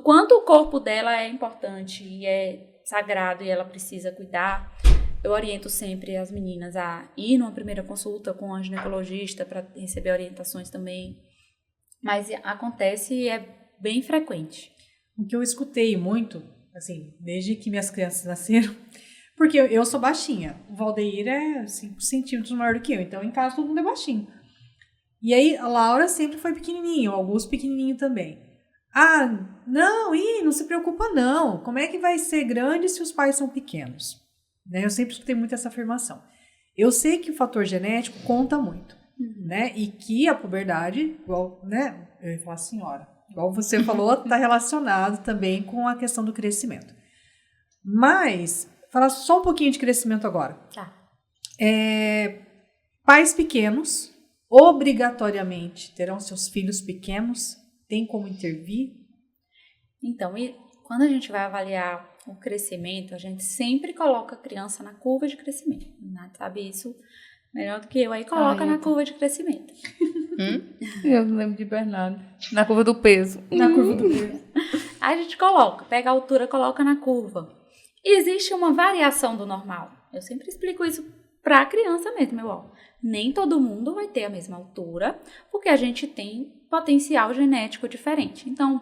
quanto o corpo dela é importante e é sagrado e ela precisa cuidar. Eu oriento sempre as meninas a ir numa primeira consulta com a ginecologista para receber orientações também. Mas acontece e é bem frequente. O que eu escutei muito, assim, desde que minhas crianças nasceram, porque eu sou baixinha, o Valdeir é 5 centímetros maior do que eu, então em casa todo mundo é baixinho. E aí a Laura sempre foi pequenininha, o Augusto pequenininho também. Não se preocupa não, como é que vai ser grande se os pais são pequenos? Né? Eu sempre escutei muito essa afirmação. Eu sei que o fator genético conta muito, né? E que a puberdade, igual, né? Eu ia falar senhora, igual você falou, está relacionado também com a questão do crescimento. Mas, falar só um pouquinho de crescimento agora. Tá. Pais pequenos obrigatoriamente terão seus filhos pequenos? Tem como intervir? Então, e quando a gente vai avaliar o crescimento, a gente sempre coloca a criança na curva de crescimento. Nath sabe isso melhor do que eu. Aí coloca na curva de crescimento. Eu lembro de Bernardo. Na curva do peso. Na curva do peso. Aí a gente pega a altura, coloca na curva. E existe uma variação do normal. Eu sempre explico isso para a criança mesmo, nem todo mundo vai ter a mesma altura, porque a gente tem potencial genético diferente. Então,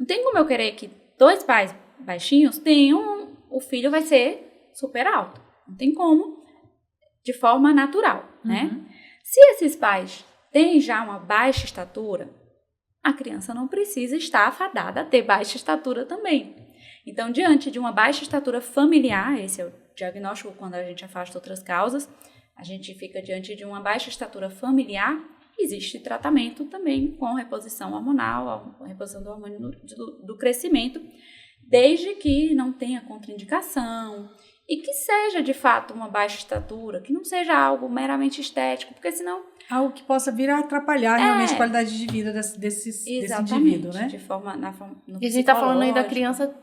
Não tem como eu querer que 2 pais baixinhos tenham, o filho vai ser super alto. Não tem como, de forma natural, né? Se esses pais têm já uma baixa estatura, a criança não precisa estar afadada a ter baixa estatura também. Então, diante de uma baixa estatura familiar, esse é o diagnóstico quando a gente afasta outras causas, a gente fica diante de uma baixa estatura familiar, existe tratamento também com reposição hormonal, a reposição do hormônio do crescimento, desde que não tenha contraindicação e que seja, de fato, uma baixa estatura, que não seja algo meramente estético, porque senão... Algo que possa vir a atrapalhar realmente a qualidade de vida desse indivíduo, né? De forma, no E a gente está falando aí da criança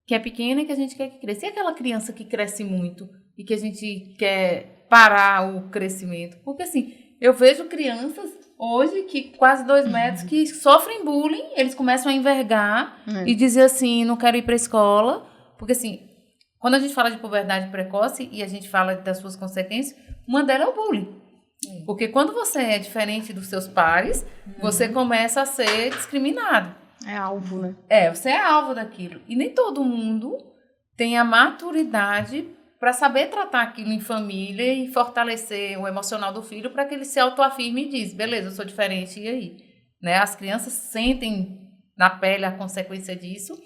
que é pequena e que a gente quer que cresça. E aquela criança que cresce muito e que a gente quer parar o crescimento? Porque, assim, eu vejo crianças hoje que quase 2 metros que sofrem bullying, eles começam a envergar e dizer assim, não quero ir para a escola. Porque, assim, quando a gente fala de puberdade precoce e a gente fala das suas consequências, uma delas é o bullying. Porque quando você é diferente dos seus pares, você começa a ser discriminado. É alvo, né? Você é alvo daquilo. E nem todo mundo tem a maturidade para saber tratar aquilo em família e fortalecer o emocional do filho para que ele se autoafirme e diz, beleza, eu sou diferente, e aí? Né? As crianças sentem na pele a consequência disso.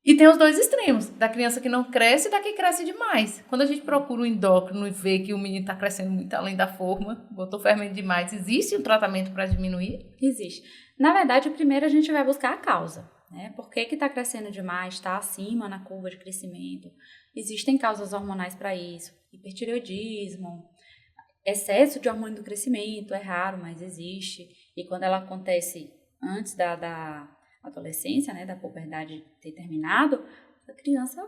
E tem os 2 extremos, da criança que não cresce e da que cresce demais. Quando a gente procura o endócrino e vê que o menino está crescendo muito além da forma, botou fermento demais, existe um tratamento para diminuir? Existe. Na verdade, primeiro a gente vai buscar a causa, né? Por que está crescendo demais, está acima na curva de crescimento? Existem causas hormonais para isso, hipertireoidismo, excesso de hormônio do crescimento, é raro, mas existe. E quando ela acontece antes da adolescência, né, da puberdade ter terminado, a criança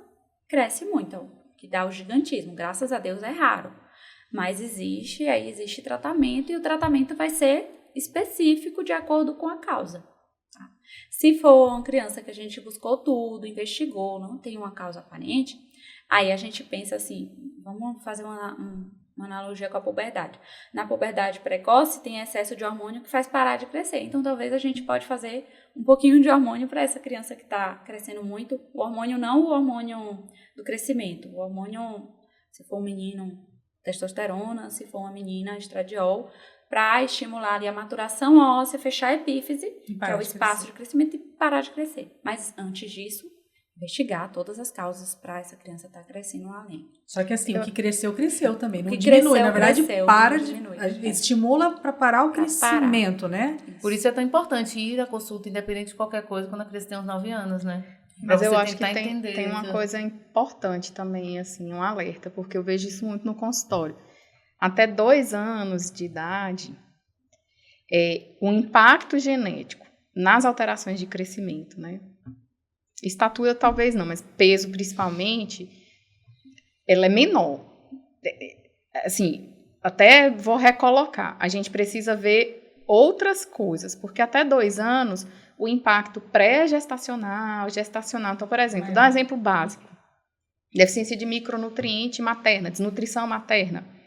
cresce muito, então, que dá o gigantismo. Graças a Deus é raro, mas existe tratamento e o tratamento vai ser específico de acordo com a causa. Tá? Se for uma criança que a gente buscou tudo, investigou, não tem uma causa aparente, aí a gente pensa assim, vamos fazer uma analogia com a puberdade. Na puberdade precoce tem excesso de hormônio que faz parar de crescer. Então, talvez a gente pode fazer um pouquinho de hormônio para essa criança que está crescendo muito. O hormônio não o hormônio do crescimento. O hormônio, se for um menino, testosterona, se for uma menina, estradiol, para estimular ali a maturação óssea, fechar a epífise, que é o espaço de crescimento, e parar de crescer. Mas, antes disso, investigar todas as causas para essa criança estar crescendo além. Só que assim, o que cresceu, cresceu também. Não que diminui, cresceu, na verdade, diminui. Estimula para parar o crescimento, né? Por isso é tão importante ir à consulta, independente de qualquer coisa, quando a criança tem uns 9 anos, né? Mas eu acho que tem uma coisa importante também, assim, um alerta, porque eu vejo isso muito no consultório. Até 2 anos de idade, o impacto genético nas alterações de crescimento, né? Estatura talvez não, mas peso principalmente, ela é menor. Assim, até vou recolocar, a gente precisa ver outras coisas, porque até 2 anos, o impacto pré-gestacional, gestacional, então, por exemplo, dá um exemplo básico, deficiência de micronutriente materna, desnutrição materna,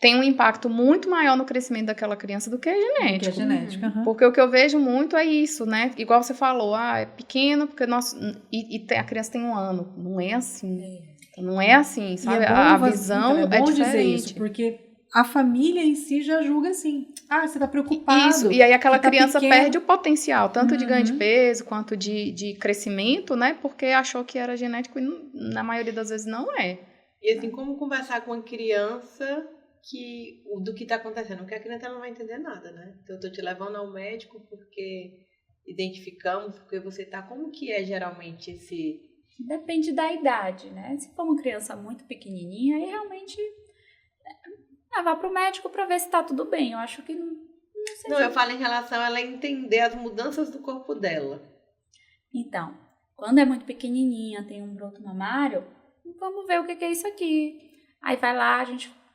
tem um impacto muito maior no crescimento daquela criança do que a genética. Porque o que eu vejo muito é isso, né? Igual você falou, é pequeno, porque a criança tem 1 ano. Não é assim. Não é assim, sabe? A visão é diferente. Dizer isso, porque a família em si já julga assim. Você tá preocupado. Isso, e aí aquela criança perde o potencial, tanto de ganho de peso, quanto de crescimento, né? Porque achou que era genético e na maioria das vezes não é. E assim, como conversar com uma criança do que está acontecendo, porque a criança não vai entender nada, né? Então, eu estou te levando ao médico porque identificamos, porque você está... Como que é geralmente esse... Depende da idade, né? Se for uma criança muito pequenininha, aí realmente levar para o médico para ver se está tudo bem. Eu acho que não sei. Não, eu falo em relação a ela entender as mudanças do corpo dela. Então, quando é muito pequenininha, tem um broto mamário, vamos ver o que é isso aqui. Aí vai lá,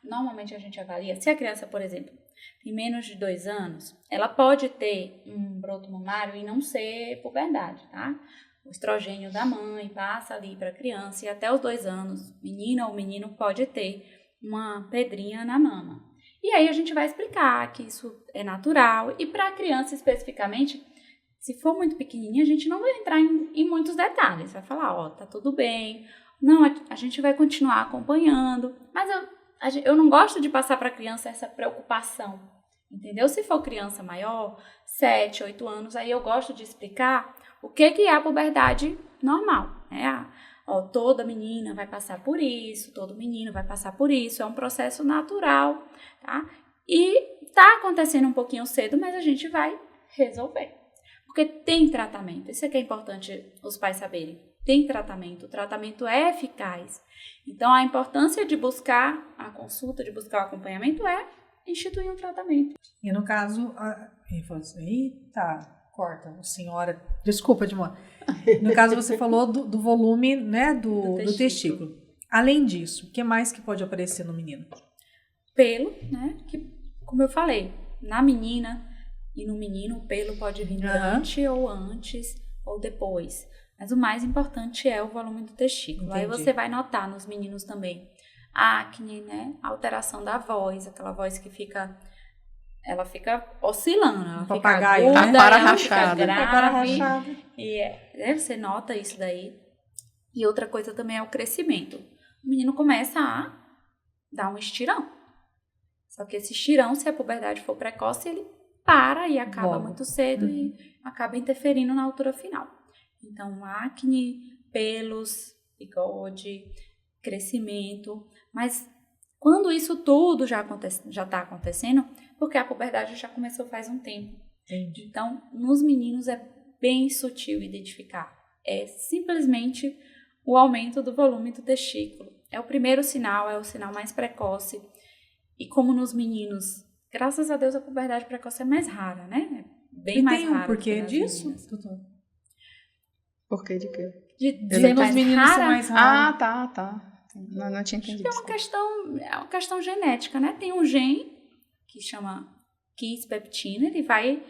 normalmente a gente avalia. Se a criança, por exemplo, tem menos de 2 anos, ela pode ter um broto mamário e não ser puberdade, tá? O estrogênio da mãe passa ali para a criança e até os 2 anos, menina ou menino pode ter uma pedrinha na mama. E aí a gente vai explicar que isso é natural e para a criança especificamente, Se for muito pequenininha, a gente não vai entrar em muitos detalhes. Vai falar, ó, tá tudo bem. Não, a gente vai continuar acompanhando. Mas eu não gosto de passar para a criança essa preocupação, entendeu? Se for criança maior, 7, 8 anos, aí eu gosto de explicar o que é a puberdade normal, né? Ó, toda menina vai passar por isso, todo menino vai passar por isso, é um processo natural, tá? E tá acontecendo um pouquinho cedo, mas a gente vai resolver. Porque tem tratamento, isso é que é importante os pais saberem. Tem tratamento, o tratamento é eficaz. Então, a importância de buscar a consulta, de buscar o acompanhamento é instituir um tratamento. E no caso, ele falou assim, eita, corta, senhora, desculpa, Dimona. No caso, você falou do volume, né, do testículo. Além disso, o que mais que pode aparecer no menino? Pelo, né, que, como eu falei, na menina e no menino, o pelo pode vir antes ou depois. Mas o mais importante é o volume do testículo. Entendi. Aí você vai notar nos meninos também acne, né? Alteração da voz, aquela voz que ela fica oscilando, ela fica papagaio, aguda, né? ela fica grave. E você nota isso daí. E outra coisa também é o crescimento. O menino começa a dar um estirão. Só que esse estirão, se a puberdade for precoce, ele para e acaba muito cedo e acaba interferindo na altura final. Então, acne, pelos, bigode, crescimento. Mas quando isso tudo já está acontecendo, porque a puberdade já começou faz um tempo. Entendi. Então, nos meninos é bem sutil identificar. É simplesmente o aumento do volume do testículo. É o primeiro sinal, é o sinal mais precoce. E como nos meninos, graças a Deus a puberdade precoce é mais rara, né? É bem mais rara. E tem um porquê nas disso, meninas. doutor? Por quê? De quê? De Ser nos mais meninos ser rara? mais raro. Tá. Não tinha entendido. É uma questão genética, né? Tem um gene que chama quispeptina, ele vai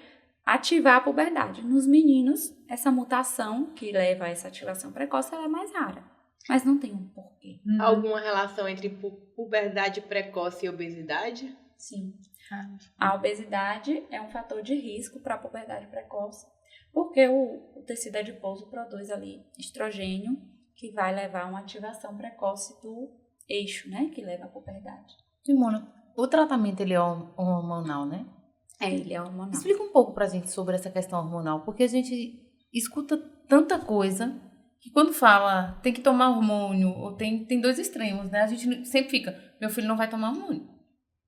ativar a puberdade. Nos meninos, essa mutação que leva a essa ativação precoce, ela é mais rara. Mas não tem um porquê. Alguma relação entre puberdade precoce e obesidade? Sim. A obesidade é um fator de risco para a puberdade precoce, porque o tecido adiposo produz ali estrogênio, que vai levar a uma ativação precoce do eixo, né? Que leva à puberdade. Simona, o tratamento ele é hormonal, né? Ele é hormonal. Explica um pouco pra gente sobre essa questão hormonal, porque a gente escuta tanta coisa que quando fala tem que tomar hormônio, ou tem dois extremos, né? A gente sempre fica, meu filho não vai tomar hormônio.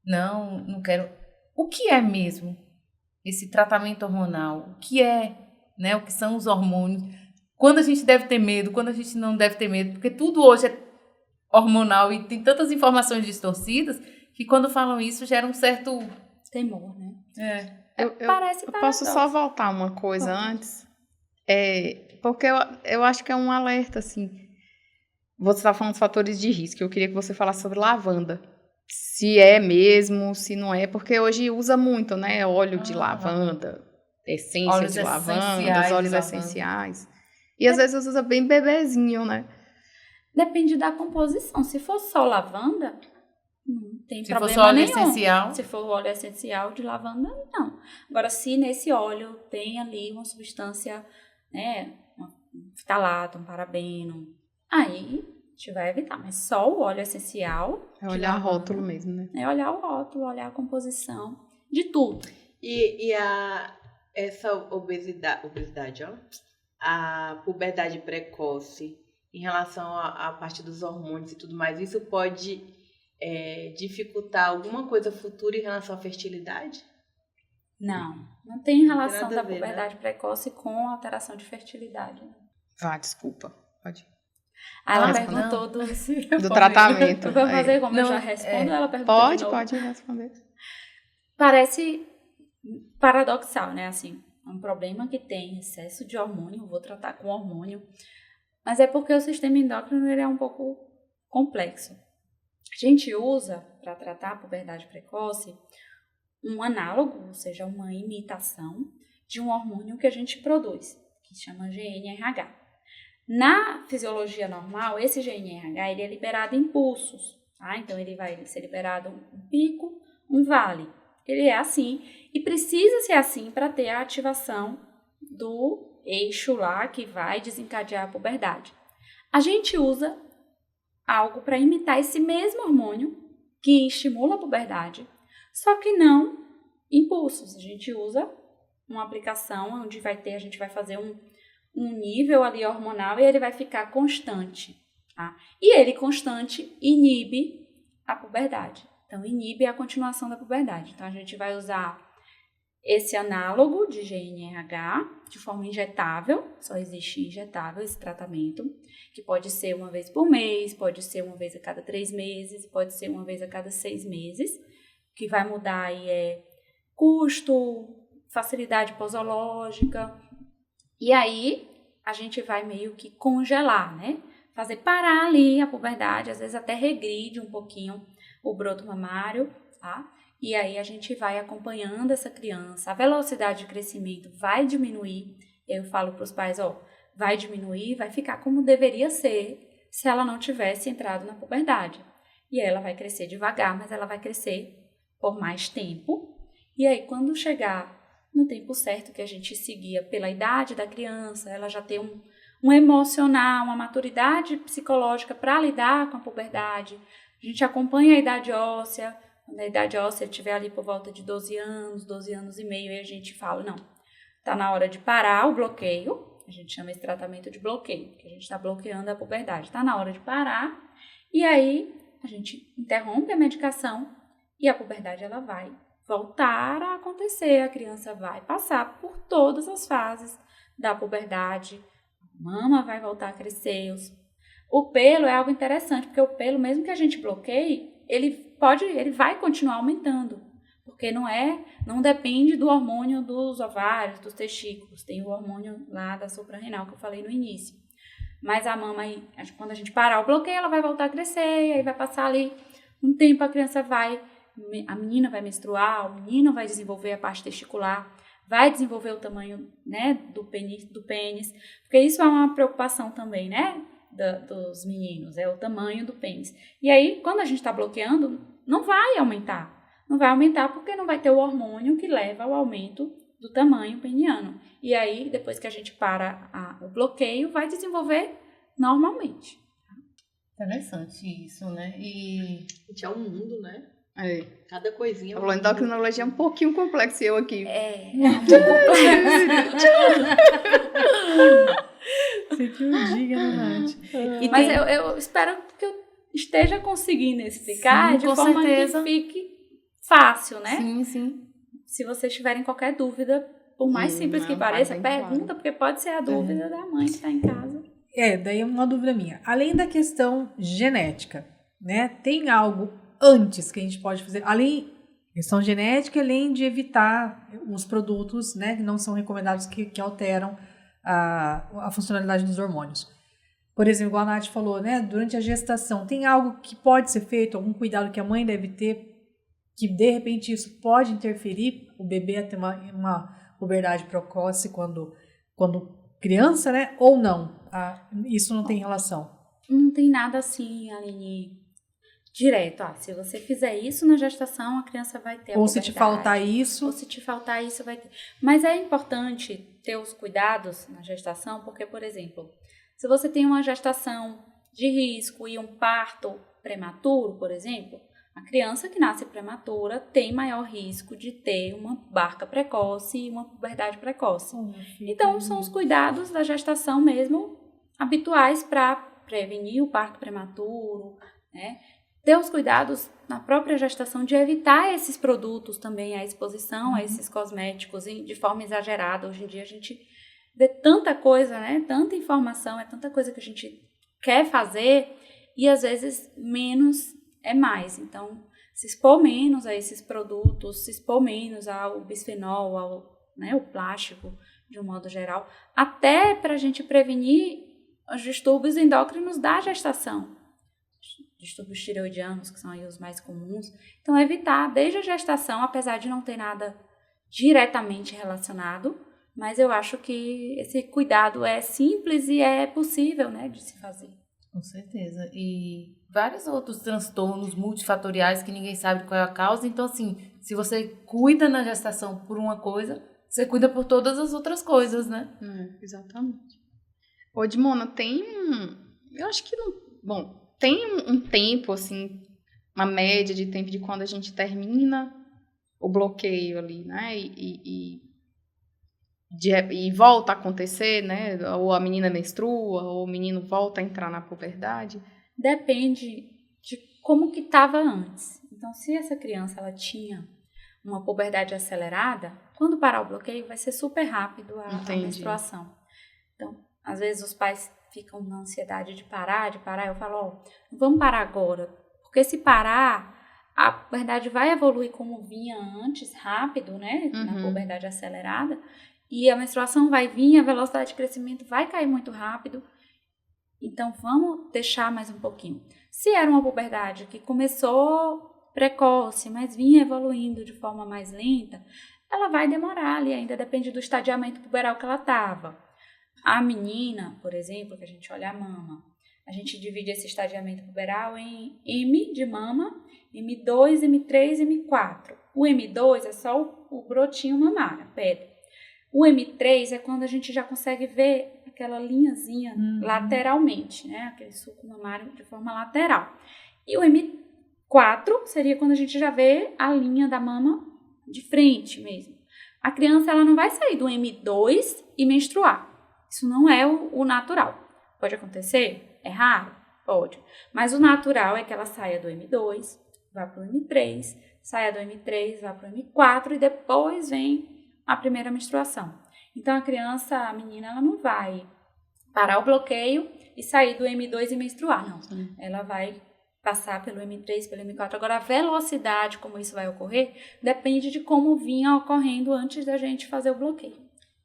Não quero. O que é mesmo esse tratamento hormonal? O que é, né? O que são os hormônios? Quando a gente deve ter medo, quando a gente não deve ter medo, porque tudo hoje é hormonal e tem tantas informações distorcidas que quando falam isso gera um certo temor, né? Eu posso só voltar uma coisa antes? Porque eu acho que é um alerta, assim. Você está falando dos fatores de risco. Eu queria que você falasse sobre lavanda. Se é mesmo, se não é. Porque hoje usa muito, né? Óleo de lavanda, essência óleos de lavanda, essenciais óleos de lavanda. essenciais. E às vezes usa bem bebezinho, né? Depende da composição. Se for só lavanda, não tem Se problema for óleo nenhum. essencial. Se for óleo essencial de lavanda, não. Agora, se nesse óleo tem ali uma substância, né, um fitalato, um parabeno, aí a gente vai evitar. Mas só o óleo essencial. É olhar o rótulo mesmo, né? É olhar o rótulo, olhar a composição de tudo. E essa obesidade, ó, a puberdade precoce, em relação à parte dos hormônios e tudo mais, isso pode dificultar alguma coisa futura em relação à fertilidade? Não tem relação nada da a ver, puberdade precoce com alteração de fertilidade. Desculpa. Pode. Aí ela Responde. perguntou do tratamento. Eu vou fazer como eu Não, já respondo, ela perguntou de novo. Pode responder. Parece paradoxal, né? Assim, um problema que tem excesso de hormônio, vou tratar com hormônio. Mas é porque o sistema endócrino ele é um pouco complexo. A gente usa, para tratar a puberdade precoce, um análogo, ou seja, uma imitação de um hormônio que a gente produz, que chama GNRH. Na fisiologia normal, esse GNRH ele é liberado em pulsos, tá? Então ele vai ser liberado um pico, um vale. Ele é assim e precisa ser assim para ter a ativação do eixo lá que vai desencadear a puberdade. A gente usa algo para imitar esse mesmo hormônio que estimula a puberdade, só que não impulsos. A gente usa uma aplicação onde a gente vai fazer um nível ali hormonal e ele vai ficar constante, tá? E ele constante inibe a puberdade. Então, inibe a continuação da puberdade. Então, a gente vai usar esse análogo de GnRH de forma injetável, só existe injetável esse tratamento, que pode ser uma vez por mês, pode ser uma vez a cada 3 meses, pode ser uma vez a cada 6 meses. O que vai mudar aí é custo, facilidade posológica. E aí, a gente vai meio que congelar, né? Fazer parar ali a puberdade, às vezes até regride um pouquinho o broto mamário, tá? E aí a gente vai acompanhando essa criança, a velocidade de crescimento vai diminuir. Eu falo para os pais, vai diminuir, vai ficar como deveria ser se ela não tivesse entrado na puberdade. E ela vai crescer devagar, mas ela vai crescer por mais tempo. E aí, quando chegar no tempo certo que a gente seguia pela idade da criança, ela já ter um emocional, uma maturidade psicológica para lidar com a puberdade. A gente acompanha a idade óssea. Quando a idade óssea estiver ali por volta de 12 anos e meio, e a gente fala, não, está na hora de parar o bloqueio. A gente chama esse tratamento de bloqueio, que a gente está bloqueando a puberdade. Está na hora de parar, e aí a gente interrompe a medicação e a puberdade ela vai voltar a acontecer. A criança vai passar por todas as fases da puberdade, a mama vai voltar a crescer. O pelo é algo interessante, porque o pelo, mesmo que a gente bloqueie, ele vai continuar aumentando, porque não depende do hormônio dos ovários, dos testículos, tem o hormônio lá da suprarrenal que eu falei no início. Mas a mama, quando a gente parar o bloqueio, ela vai voltar a crescer, e aí vai passar ali um tempo, a menina vai menstruar, o menino vai desenvolver a parte testicular, vai desenvolver o tamanho, né, do pênis, porque isso é uma preocupação também, né, dos meninos, é o tamanho do pênis. E aí, quando a gente está bloqueando, não vai aumentar. Não vai aumentar porque não vai ter o hormônio que leva ao aumento do tamanho peniano. E aí, depois que a gente para o bloqueio, vai desenvolver normalmente. Interessante isso, né? E Gente, é um mundo, né? É. Cada coisinha. A endocrinologia é um pouquinho complexo, eu aqui. É. Você que o diga, né, Nath? Mas eu espero que eu esteja conseguindo explicar Sim, de com forma certeza. que fique fácil, né? Sim, sim. Se vocês tiverem qualquer dúvida, por mais simples que não, pareça, tá bem pergunta, claro. porque pode ser a dúvida da mãe que está em casa. Daí é uma dúvida minha. Além da questão genética, né? Tem algo antes que a gente pode fazer, além questão genética, além de evitar os produtos, né, que não são recomendados, que alteram a funcionalidade dos hormônios. Por exemplo, igual a Nath falou, né, durante a gestação, tem algo que pode ser feito, algum cuidado que a mãe deve ter, que de repente isso pode interferir o bebê a ter uma puberdade precoce quando criança, né, ou não? Isso não tem relação. Não tem nada assim, Aline, direto. Se você fizer isso na gestação, a criança vai ter a Ou se te puberdade. faltar isso. Ou se te faltar isso, vai ter. Mas é importante ter os cuidados na gestação, porque, por exemplo, se você tem uma gestação de risco e um parto prematuro, por exemplo, a criança que nasce prematura tem maior risco de ter uma barca precoce e uma puberdade precoce. Então, são os cuidados da gestação mesmo habituais para prevenir o parto prematuro, né? Ter os cuidados na própria gestação de evitar esses produtos também, a exposição a esses cosméticos de forma exagerada. Hoje em dia a gente vê tanta coisa, né? Tanta informação, é tanta coisa que a gente quer fazer e às vezes menos é mais. Então, se expor menos a esses produtos, se expor menos ao bisfenol, o plástico de um modo geral, até para a gente prevenir os distúrbios endócrinos da gestação. Distúrbios tireoidianos, que são aí os mais comuns. Então, evitar desde a gestação, apesar de não ter nada diretamente relacionado, mas eu acho que esse cuidado é simples e é possível, né, de se fazer. Com certeza. E vários outros transtornos multifatoriais que ninguém sabe qual é a causa. Então, assim, se você cuida na gestação por uma coisa, você cuida por todas as outras coisas, né? Exatamente. Ô, Dimona, eu acho que não... Bom, tem um tempo, assim, uma média de tempo de quando a gente termina o bloqueio ali, né? E volta a acontecer, né? Ou a menina menstrua, ou o menino volta a entrar na puberdade. Depende de como que estava antes. Então, se essa criança ela tinha uma puberdade acelerada, quando parar o bloqueio vai ser super rápido a menstruação. Então, às vezes os pais ficam na ansiedade de parar. Eu falo, ó, vamos parar agora, porque se parar, a puberdade vai evoluir como vinha antes, rápido, né? Na puberdade acelerada, e a menstruação vai vir, a velocidade de crescimento vai cair muito rápido. Então, vamos deixar mais um pouquinho. Se era uma puberdade que começou precoce, mas vinha evoluindo de forma mais lenta, ela vai demorar ali, ainda depende do estadiamento puberal que ela estava. A menina, por exemplo, que a gente olha a mama, a gente divide esse estadiamento puberal em M de mama, M2, M3 e M4. O M2 é só o brotinho mamário, a pedra. O M3 é quando a gente já consegue ver aquela linhazinha lateralmente, né? Aquele suco mamário de forma lateral. E o M4 seria quando a gente já vê a linha da mama de frente mesmo. A criança ela não vai sair do M2 e menstruar. Isso não é o natural. Pode acontecer? É raro? Pode. Mas o natural é que ela saia do M2, vá para o M3, saia do M3, vá para o M4 e depois vem a primeira menstruação. Então, a criança, a menina, ela não vai parar o bloqueio e sair do M2 e menstruar, não. Ela vai passar pelo M3, pelo M4. Agora, a velocidade como isso vai ocorrer depende de como vinha ocorrendo antes da gente fazer o bloqueio.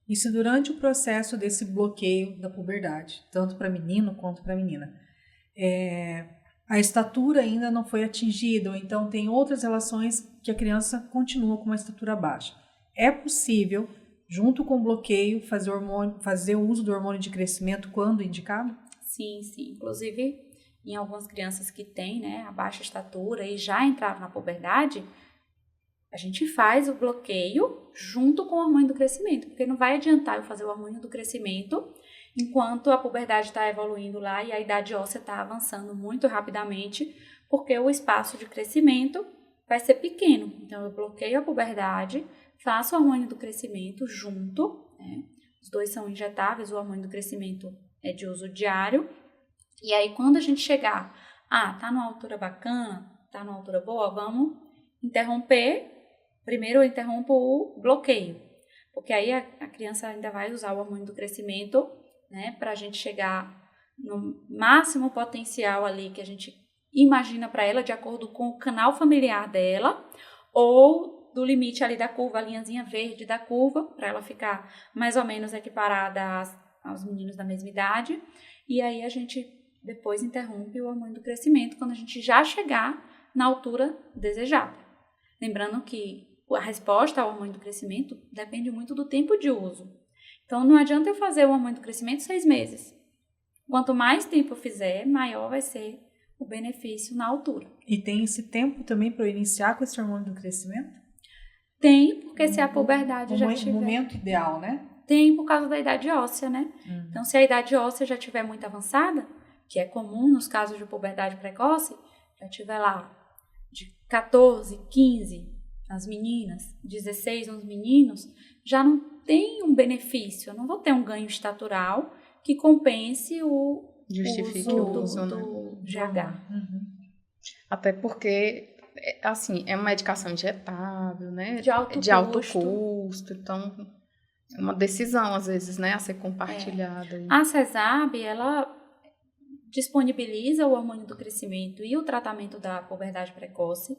Isso durante o processo desse bloqueio da puberdade, tanto para menino quanto para menina. A estatura ainda não foi atingida, ou então tem outras relações que a criança continua com uma estatura baixa. É possível, junto com o bloqueio, fazer o uso do hormônio de crescimento quando indicado? Sim. Inclusive, em algumas crianças que têm, né, a baixa estatura e já entraram na puberdade, a gente faz o bloqueio junto com o hormônio do crescimento, porque não vai adiantar eu fazer o hormônio do crescimento enquanto a puberdade está evoluindo lá e a idade óssea está avançando muito rapidamente, porque o espaço de crescimento vai ser pequeno. Então, eu bloqueio a puberdade, faço o hormônio do crescimento junto, né? Os dois são injetáveis, o hormônio do crescimento é de uso diário. E aí, quando a gente chegar, tá numa altura bacana, tá numa altura boa, vamos interromper. Primeiro eu interrompo o bloqueio, porque aí a criança ainda vai usar o hormônio do crescimento, né? Para a gente chegar no máximo potencial ali que a gente imagina para ela, de acordo com o canal familiar dela, ou do limite ali da curva, a linhazinha verde da curva, para ela ficar mais ou menos equiparada aos meninos da mesma idade. E aí a gente depois interrompe o hormônio do crescimento quando a gente já chegar na altura desejada. Lembrando que a resposta ao hormônio do crescimento depende muito do tempo de uso. Então, não adianta eu fazer o hormônio do crescimento 6 meses. Quanto mais tempo eu fizer, maior vai ser o benefício na altura. E tem esse tempo também para eu iniciar com esse hormônio do crescimento? Tem, porque se a puberdade já tiver... O momento ideal, né? Tem por causa da idade óssea, né? Então, se a idade óssea já estiver muito avançada, que é comum nos casos de puberdade precoce, já tiver lá de 14, 15 nas meninas, 16 nos meninos, já não tem um benefício, eu não vou ter um ganho estatural que compense o uso do GH. Até porque, assim, é uma medicação injetável, né? De alto custo. Então, é uma decisão, às vezes, né? A ser compartilhada. A CESAB, ela disponibiliza o hormônio do crescimento e o tratamento da puberdade precoce,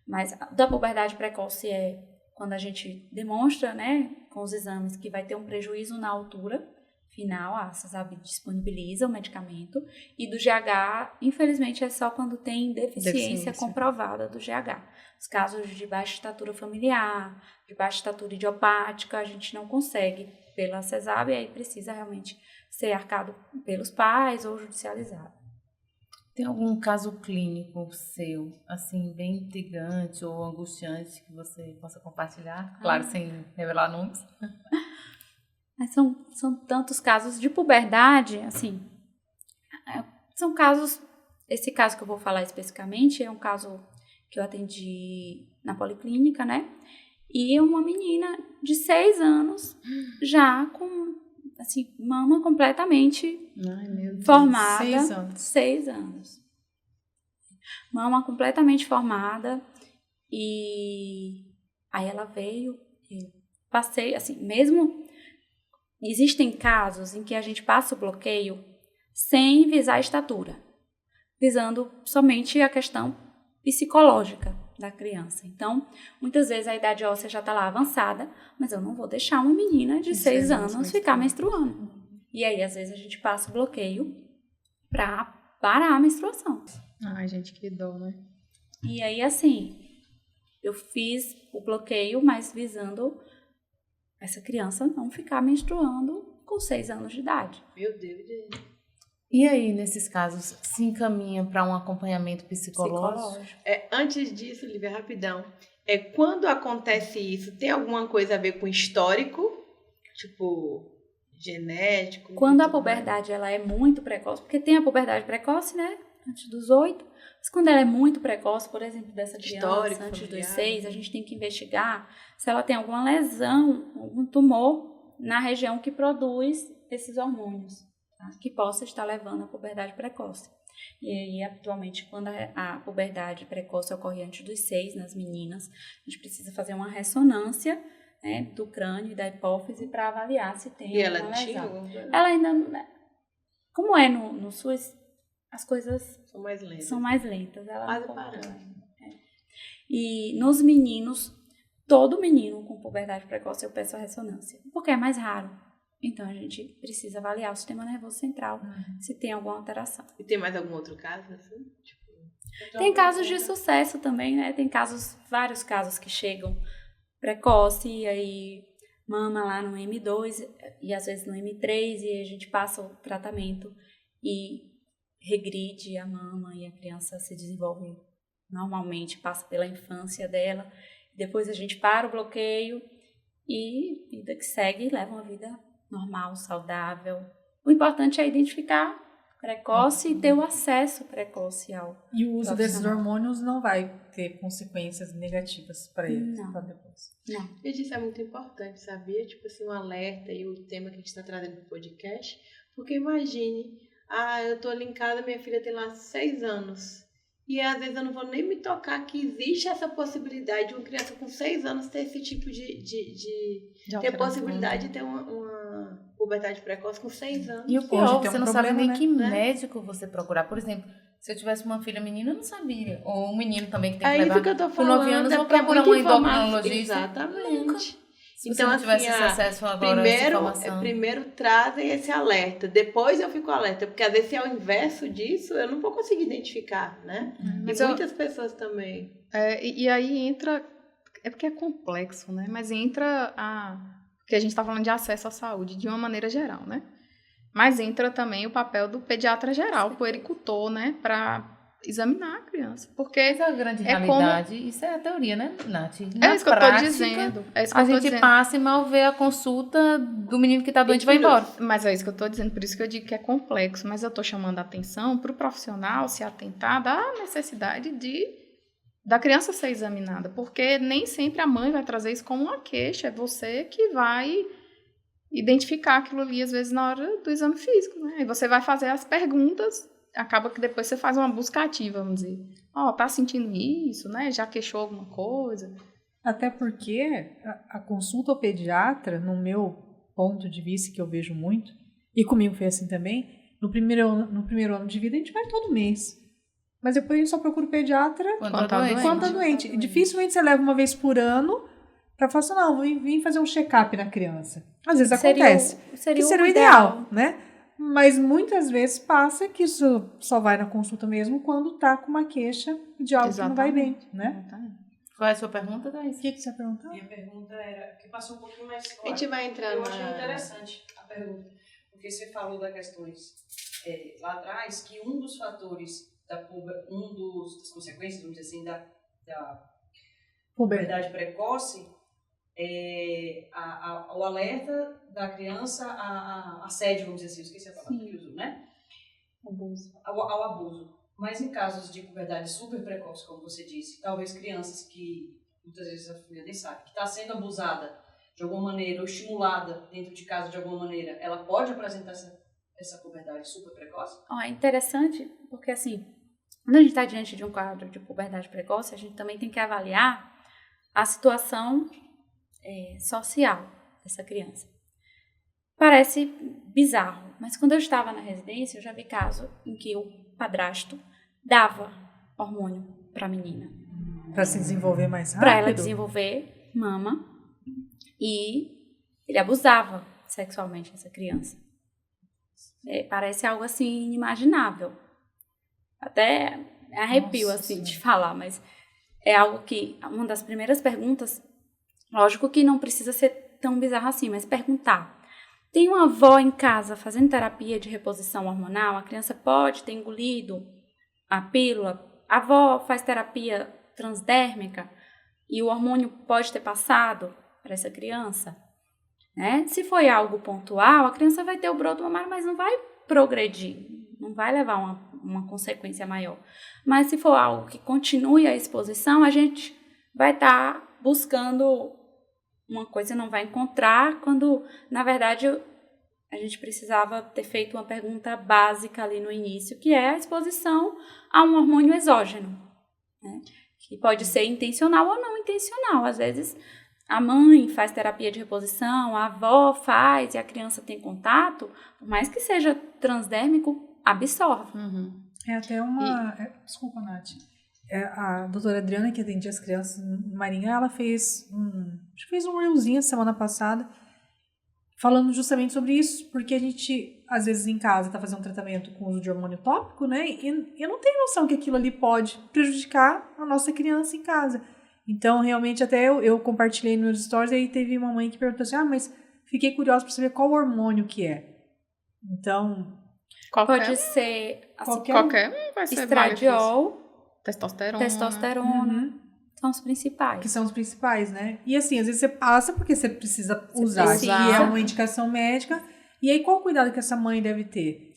mas da puberdade precoce é quando a gente demonstra, né, com os exames que vai ter um prejuízo na altura final, a CESAB disponibiliza o medicamento, e do GH, infelizmente, é só quando tem deficiência comprovada do GH. Os casos de baixa estatura familiar, de baixa estatura idiopática, a gente não consegue pela CESAB, e aí precisa realmente ser arcado pelos pais ou judicializado. Tem algum caso clínico seu, assim, bem intrigante ou angustiante que você possa compartilhar? Claro, sem revelar nomes. Mas são tantos casos de puberdade, assim, são casos, esse caso que eu vou falar especificamente é um caso que eu atendi na policlínica, né? E uma menina de 6 anos, já com, assim, mama completamente Ai, meu Deus. formada. 6 anos. 6 anos. Mama completamente formada. E aí ela veio, e passei, assim, mesmo... Existem casos em que a gente passa o bloqueio sem visar a estatura, visando somente a questão psicológica da criança. Então, muitas vezes a idade óssea já está lá avançada, mas eu não vou deixar uma menina de 6 anos ficar menstruando. E aí, às vezes, a gente passa o bloqueio para parar a menstruação. Ai, gente, que dó, né? E aí, assim, eu fiz o bloqueio, mas visando essa criança não ficar menstruando com 6 anos de idade. Meu Deus, gente. E aí, nesses casos, se encaminha para um acompanhamento psicológico? Antes disso, Lívia, rapidão. Quando acontece isso, tem alguma coisa a ver com histórico? Tipo, genético? Quando a e tudo mais? puberdade ela é muito precoce, porque tem a puberdade precoce, né? Antes dos 8. Mas quando ela é muito precoce, por exemplo, dessa criança, Histórico, antes familiar. dos 6, a gente tem que investigar se ela tem alguma lesão, algum tumor na região que produz esses hormônios, tá? Que possa estar levando à puberdade precoce. E aí, atualmente, quando a puberdade precoce ocorre antes dos 6 nas meninas, a gente precisa fazer uma ressonância, né, do crânio e da hipófise para avaliar se tem E alguma ela lesão. tinha alguma coisa? Ela ainda não... Como é no SUS, as coisas São mais lentas. são mais lentas. Ela Quase não parando. E nos meninos, todo menino com puberdade precoce eu peço a ressonância, porque é mais raro. Então a gente precisa avaliar o sistema nervoso central, se tem alguma alteração. E tem mais algum outro caso, assim? Tipo, Tem casos de sucesso também, né? Tem vários casos que chegam precoce e aí mama lá no M2 e às vezes no M3 e a gente passa o tratamento e regride a mama e a criança se desenvolve normalmente, passa pela infância dela. Depois a gente para o bloqueio e vida que segue leva uma vida normal, saudável. O importante é identificar precoce e ter o acesso precoce ao E o uso desses profissional. hormônios não vai ter consequências negativas para eles, Não. pra depois. Não. Gente, isso é muito importante, sabia? Tipo assim, um alerta e o tema que a gente está trazendo pro podcast. Porque imagine, eu tô linkada, minha filha tem lá 6 anos. E às vezes eu não vou nem me tocar que existe essa possibilidade de uma criança com 6 anos ter esse tipo de ter alteração. possibilidade de ter uma puberdade precoce com 6 anos. E o Hoje pior, tem um você não sabe problema, nem né? que Né? médico você procurar. Por exemplo, se eu tivesse uma filha menina, eu não sabia. Ou um menino também que tem que É levar. isso que eu tô Com falando. 9 anos, eu vou porque é procurar muita um informação. endocrinologista. Exatamente. Se Então, você não tivesse assim, esse acesso agora a essa informação. primeiro trazem esse alerta, depois eu fico alerta, porque às vezes se é o inverso disso, eu não vou conseguir identificar, né? Mas E muitas pessoas também. E aí entra... É porque é complexo, né? Mas entra porque a gente está falando de acesso à saúde de uma maneira geral, né? Mas entra também o papel do pediatra geral, puericultor, né? Para examinar a criança. Porque Essa é a grande realidade. Isso é a teoria, né, Nath? é isso que eu tô dizendo. É isso que A eu tô gente dizendo. passa e mal vê a consulta do menino que tá doente e vai embora. Mas é isso que eu tô dizendo, por isso que eu digo que é complexo. Mas eu tô chamando a atenção para o profissional se atentar da necessidade da criança ser examinada. Porque nem sempre a mãe vai trazer isso como uma queixa. É você que vai identificar aquilo ali, às vezes, na hora do exame físico, né? E você vai fazer as perguntas, acaba que depois você faz uma busca ativa, vamos dizer. Tá sentindo isso, né? Já queixou alguma coisa? Até porque a consulta ao pediatra, no meu ponto de vista, que eu vejo muito, e comigo foi assim também, no primeiro ano de vida a gente vai todo mês. Mas depois a gente só procura o pediatra Quando tá doente. quando tá doente. Dificilmente você leva uma vez por ano para falar assim, não, vim fazer um check-up na criança. Às vezes acontece. Que seria o ideal, né? Mas muitas vezes passa que isso só vai na consulta mesmo quando tá com uma queixa de algo que não vai bem, né? Qual é a sua pergunta, Thaís? O que você ia perguntar? Minha pergunta era, que passou um pouquinho mais... A gente vai entrar Eu na... achei interessante a pergunta, porque você falou das questões lá atrás, que um dos fatores das consequências, vamos dizer assim, da Puberdade. puberdade precoce é o alerta da criança a assédio, vamos dizer assim, eu esqueci a palavra que usou, né? Abuso. Ao abuso. Mas em casos de puberdade super precoce, como você disse, talvez crianças que, muitas vezes a família nem sabe, que está sendo abusada de alguma maneira ou estimulada dentro de casa de alguma maneira, ela pode apresentar essa puberdade super precoce? É interessante porque, assim, quando a gente está diante de um quadro de puberdade precoce, a gente também tem que avaliar a situação social dessa criança. Parece bizarro, mas quando eu estava na residência, eu já vi caso em que o padrasto dava hormônio para a menina. Para se desenvolver mais rápido? Para ela desenvolver mama, e ele abusava sexualmente dessa criança. Parece algo assim inimaginável. Até arrepio assim de falar, mas é algo que, uma das primeiras perguntas, lógico que não precisa ser tão bizarro assim, mas perguntar: tem uma avó em casa fazendo terapia de reposição hormonal? A criança pode ter engolido a pílula? A avó faz terapia transdérmica e o hormônio pode ter passado para essa criança? Né? Se foi algo pontual, a criança vai ter o broto mamário, mas não vai progredir, não vai levar uma consequência maior. Mas se for algo que continue a exposição, a gente vai estar buscando uma coisa e não vai encontrar, quando, na verdade, a gente precisava ter feito uma pergunta básica ali no início, que é a exposição a um hormônio exógeno, né? Que pode ser intencional ou não intencional. Às vezes, a mãe faz terapia de reposição, a avó faz e a criança tem contato, por mais que seja transdérmico, absorve. Uhum. É até uma... Desculpa, Nath. A doutora Adriana, que atendia as crianças em Maringá, ela fez um reelzinho semana passada, falando justamente sobre isso, porque a gente, às vezes, em casa, está fazendo um tratamento com uso de hormônio tópico, né? E eu não tenho noção que aquilo ali pode prejudicar a nossa criança em casa. Então, realmente, até eu compartilhei nos stories, e aí teve uma mãe que perguntou assim: mas fiquei curiosa para saber qual hormônio que é. Então... Pode ser assim, qualquer um vai ser estradiol, testosterona. Uhum. são os principais. Que são os principais, né? E assim, às vezes você passa porque você precisa usar, que é uma indicação médica. E aí, qual o cuidado que essa mãe deve ter?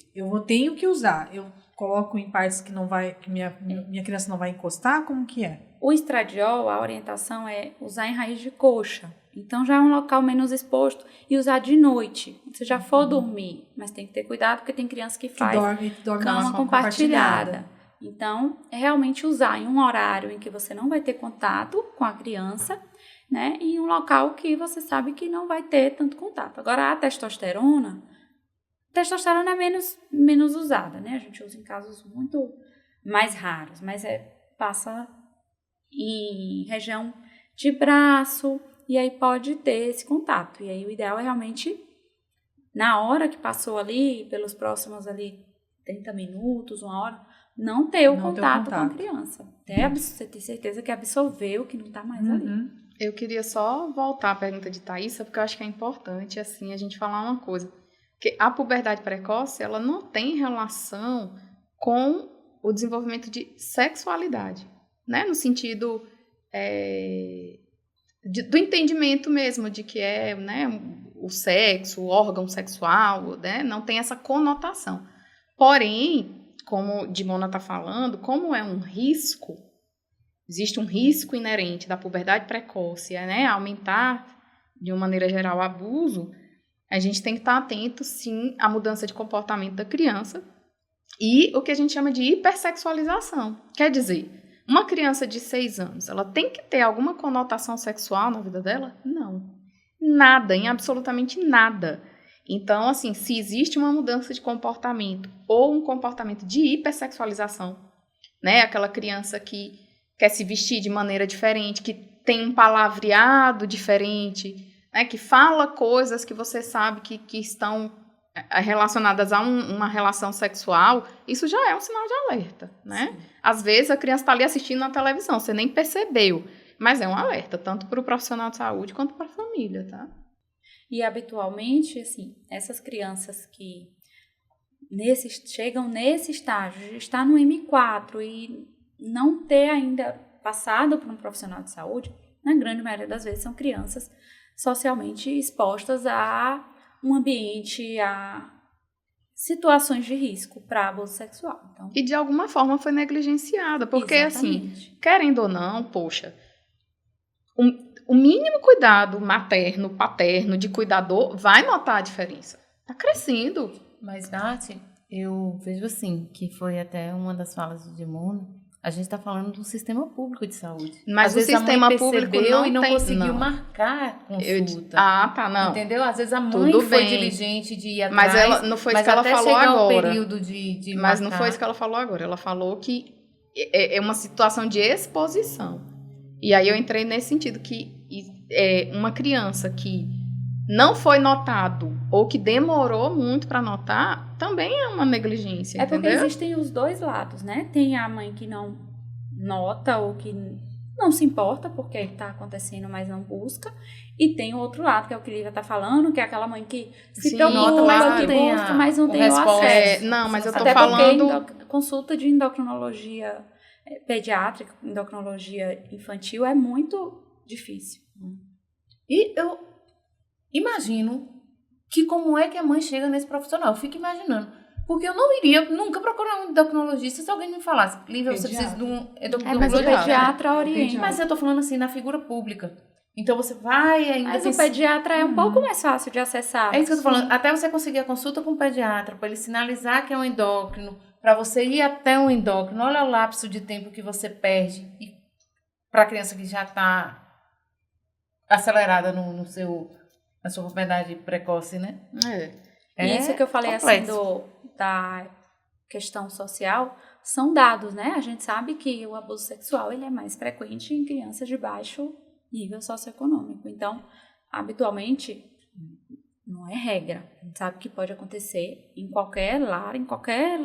Tenho que usar. Eu coloco em partes que não vai, que minha criança não vai encostar? Como que é? O estradiol, a orientação é usar em raiz de coxa. Então, já é um local menos exposto. E usar de noite. Se já for dormir. Mas tem que ter cuidado, porque tem criança que faz dorme cama compartilhada. Então, é realmente usar em um horário em que você não vai ter contato com a criança, né? E em um local que você sabe que não vai ter tanto contato. Agora, a testosterona é menos usada, né? A gente usa em casos muito mais raros, mas passa em região de braço, e aí pode ter esse contato. E aí o ideal é realmente, na hora que passou ali, pelos próximos ali 30 minutos, uma hora, não ter o contato com a criança. Até você ter certeza que absorveu, que não está mais ali. Eu queria só voltar à pergunta de Thaísa, porque eu acho que é importante, assim, a gente falar uma coisa. Porque a puberdade precoce, ela não tem relação com o desenvolvimento de sexualidade, né? No sentido do entendimento mesmo de que é, né, o sexo, o órgão sexual, né? Não tem essa conotação. Porém, como Dimona está falando, como é um risco, existe um risco inerente da puberdade precoce, né? Aumentar, de uma maneira geral, o abuso, a gente tem que estar atento, sim, à mudança de comportamento da criança e o que a gente chama de hipersexualização. Quer dizer, uma criança de 6 anos, ela tem que ter alguma conotação sexual na vida dela? Não. Nada, em absolutamente nada. Então, assim, se existe uma mudança de comportamento ou um comportamento de hipersexualização, né? Aquela criança que quer se vestir de maneira diferente, que tem um palavreado diferente, né? Que fala coisas que você sabe que estão relacionadas a uma relação sexual, isso já é um sinal de alerta, né? Sim. Às vezes a criança está ali assistindo na televisão, você nem percebeu, mas é um alerta, tanto para o profissional de saúde quanto para a família, tá? E habitualmente, assim, essas crianças que chegam nesse estágio, de estar no M4 e não ter ainda passado por um profissional de saúde, na grande maioria das vezes são crianças socialmente expostas a um ambiente, a situações de risco para abuso sexual. Então, E de alguma forma foi negligenciada, porque assim, exatamente. querendo ou não, poxa, o mínimo cuidado materno, paterno, de cuidador, vai notar a diferença. Tá crescendo. Mas, Nath, eu vejo assim, que foi até uma das falas de Mona, a gente está falando do sistema público de saúde. Mas Às o vezes a sistema mãe público percebeu não e não tem- conseguiu não. marcar a Eu- consulta. tá, não. Entendeu? Às vezes a mãe Tudo foi bem. diligente de ir atrás, Mas ela, não foi isso mas que ela até falou chegar o agora. período de Mas não marcar. foi isso que ela falou agora. Ela falou que é uma situação de exposição. E aí eu entrei nesse sentido, que uma criança que não foi notado ou que demorou muito para notar, também é uma negligência, É porque entendeu? existem os dois lados, né? Tem a mãe que não nota ou que não se importa porque está acontecendo, mas não busca. E tem o outro lado, que é o que Lívia está falando, que é aquela mãe que se Sim, preocupa, mas que não tem busca, mas não o tem o resposta. acesso. Não, mas eu tô Até falando... porque consulta de endocrinologia pediátrica, endocrinologia infantil é muito difícil. E eu imagino que como é que a mãe chega nesse profissional. Eu fico imaginando. Porque eu não iria nunca procurar um endocrinologista se alguém me falasse, Lívia, você precisa de um Mas o endocrinologista. pediatra orienta. Mas eu tô falando assim, na figura pública. Então você vai ainda... Mas tem- o pediatra é um pouco mais fácil de acessar. É isso que eu tô falando. Até você conseguir a consulta com o pediatra, para ele sinalizar que é um endócrino, para você ir até um endócrino, olha o lapso de tempo que você perde. E para a criança que já está acelerada na sua puberdade precoce, né? E isso que eu falei assim da questão social são dados, né? A gente sabe que o abuso sexual ele é mais frequente em crianças de baixo nível socioeconômico. Então, habitualmente, não é regra. A gente sabe que pode acontecer em qualquer lar, em qualquer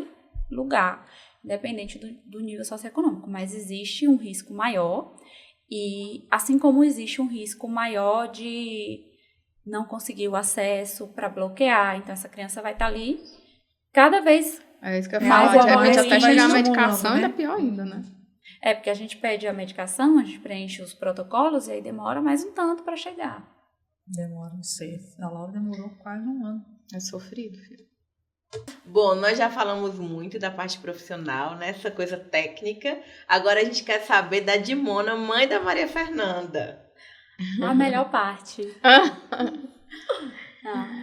lugar, independente do nível socioeconômico. Mas existe um risco maior e assim como existe um risco maior de não conseguir o acesso para bloquear, então essa criança vai estar ali cada vez. É isso que eu ia Mas falar. De o repente, aborto até chegar a vai medicação, estimulando, né? ainda é pior ainda, né? É porque a gente pede a medicação, a gente preenche os protocolos e aí demora mais um tanto para chegar. Demora, não sei. A Laura demorou quase um ano. É sofrido, filho. Bom, nós já falamos muito da parte profissional, né? Essa coisa técnica. Agora a gente quer saber da Dimona, mãe da Maria Fernanda. A melhor parte.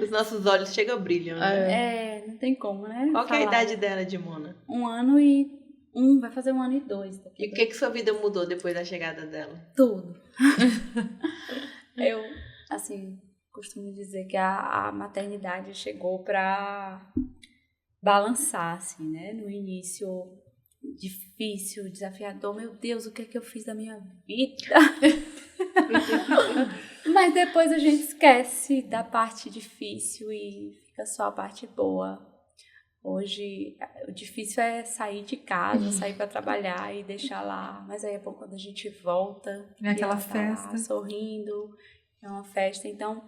Os nossos olhos chegam a brilham, né? Não tem como, né? Qual que é a falar. idade dela, Dimona? 1 ano e... vai fazer 1 ano e 2. E o que sua vida mudou depois da chegada dela? Tudo. Eu, assim, costumo dizer que a maternidade chegou para balançar, assim, né? No início, difícil, desafiador. Meu Deus, o que é que eu fiz da minha vida? Mas depois a gente esquece da parte difícil e fica só a parte boa. Hoje, o difícil é sair de casa, sair para trabalhar e deixar lá. Mas aí é bom quando a gente volta. É aquela e ela tá lá festa. sorrindo, é uma festa. Então,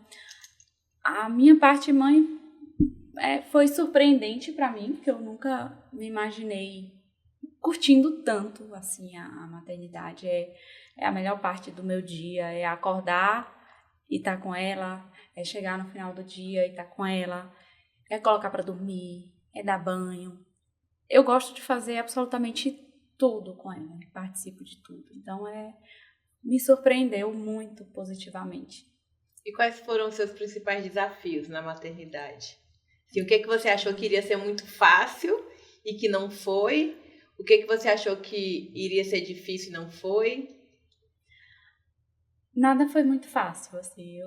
a minha parte mãe foi surpreendente para mim, porque eu nunca me imaginei curtindo tanto, assim, a maternidade. É a melhor parte do meu dia, é acordar e estar com ela, é chegar no final do dia e estar com ela, é colocar para dormir, é dar banho. Eu gosto de fazer absolutamente tudo com ela, participo de tudo. Então, me surpreendeu muito positivamente. E quais foram os seus principais desafios na maternidade? Assim, o que você achou que iria ser muito fácil e que não foi? O que você achou que iria ser difícil e não foi? Nada foi muito fácil, assim.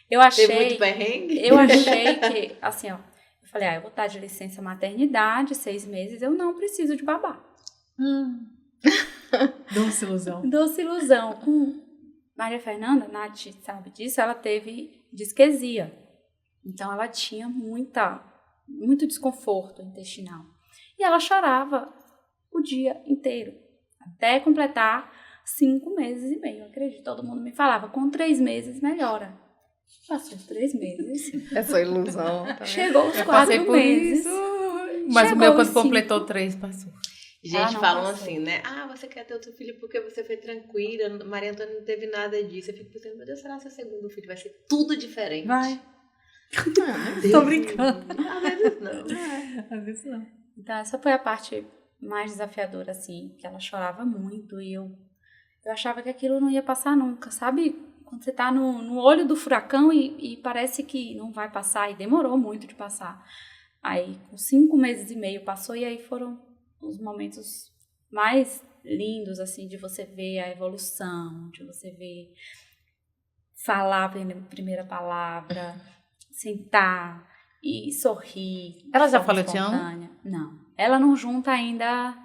Eu achei... Teve muito perrengue? Eu achei que, assim, ó, eu falei, eu vou estar de licença maternidade, 6 meses, eu não preciso de babá. Doce ilusão. Doce ilusão. Com Maria Fernanda, Nath sabe disso, ela teve disquesia. Então, ela tinha muito desconforto intestinal. E ela chorava o dia inteiro, até completar 5 meses e meio, acredito. Todo mundo me falava, com 3 meses melhora. Passou 3 meses. Essa ilusão. Tá vendo? Chegou os Eu 4 passei por meses. isso. Mas o Chegou meu, quando os 5. completou 3, passou. Gente, não falam passou. assim, né? Ah, você quer ter outro filho porque você foi tranquila, Maria Antônia não teve nada disso. Eu fico pensando, meu Deus, será que seu segundo filho vai ser tudo diferente? Vai. Deus Tô brincando. Às vezes não. Às vezes não. Então, essa foi a parte mais desafiadora, assim, que ela chorava muito e eu achava que aquilo não ia passar nunca, sabe? Quando você tá no olho do furacão e parece que não vai passar, e demorou muito de passar. Aí, com 5 meses e meio passou, e aí foram os momentos mais lindos, assim, de você ver a evolução, de você ver falar a primeira palavra, sentar e sorrir. Ela de já forma fala te amo? espontânea. Não. Ela não junta ainda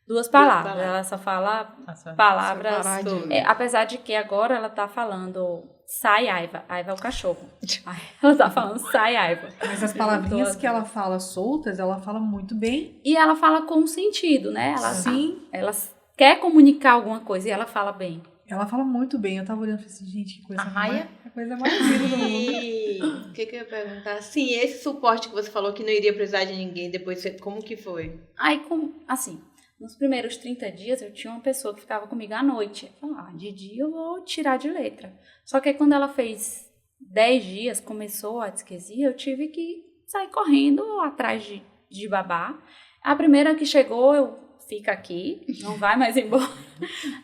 2 palavras. palavras. Ela só fala Passou. palavras. Separadinho. Apesar de que agora ela tá falando sai, Aiva. Aiva é o cachorro. Aí ela tá falando sai, Aiva. Mas as palavrinhas que ela fala soltas, ela fala muito bem. E ela fala com sentido, né? Ela, Sim. ela quer comunicar alguma coisa e ela fala bem. Ela fala muito bem. Eu tava olhando e falei assim, gente, que coisa A Raia? mais, a coisa mais linda do mundo. E o que eu ia perguntar? Sim, esse suporte que você falou que não iria precisar de ninguém depois, como que foi? Aí, assim, nos primeiros 30 dias eu tinha uma pessoa que ficava comigo à noite. Eu falava, de dia eu vou tirar de letra. Só que aí, quando ela fez 10 dias, começou a disquesia, eu tive que sair correndo atrás de babá. A primeira que chegou, fica aqui, não vai mais embora.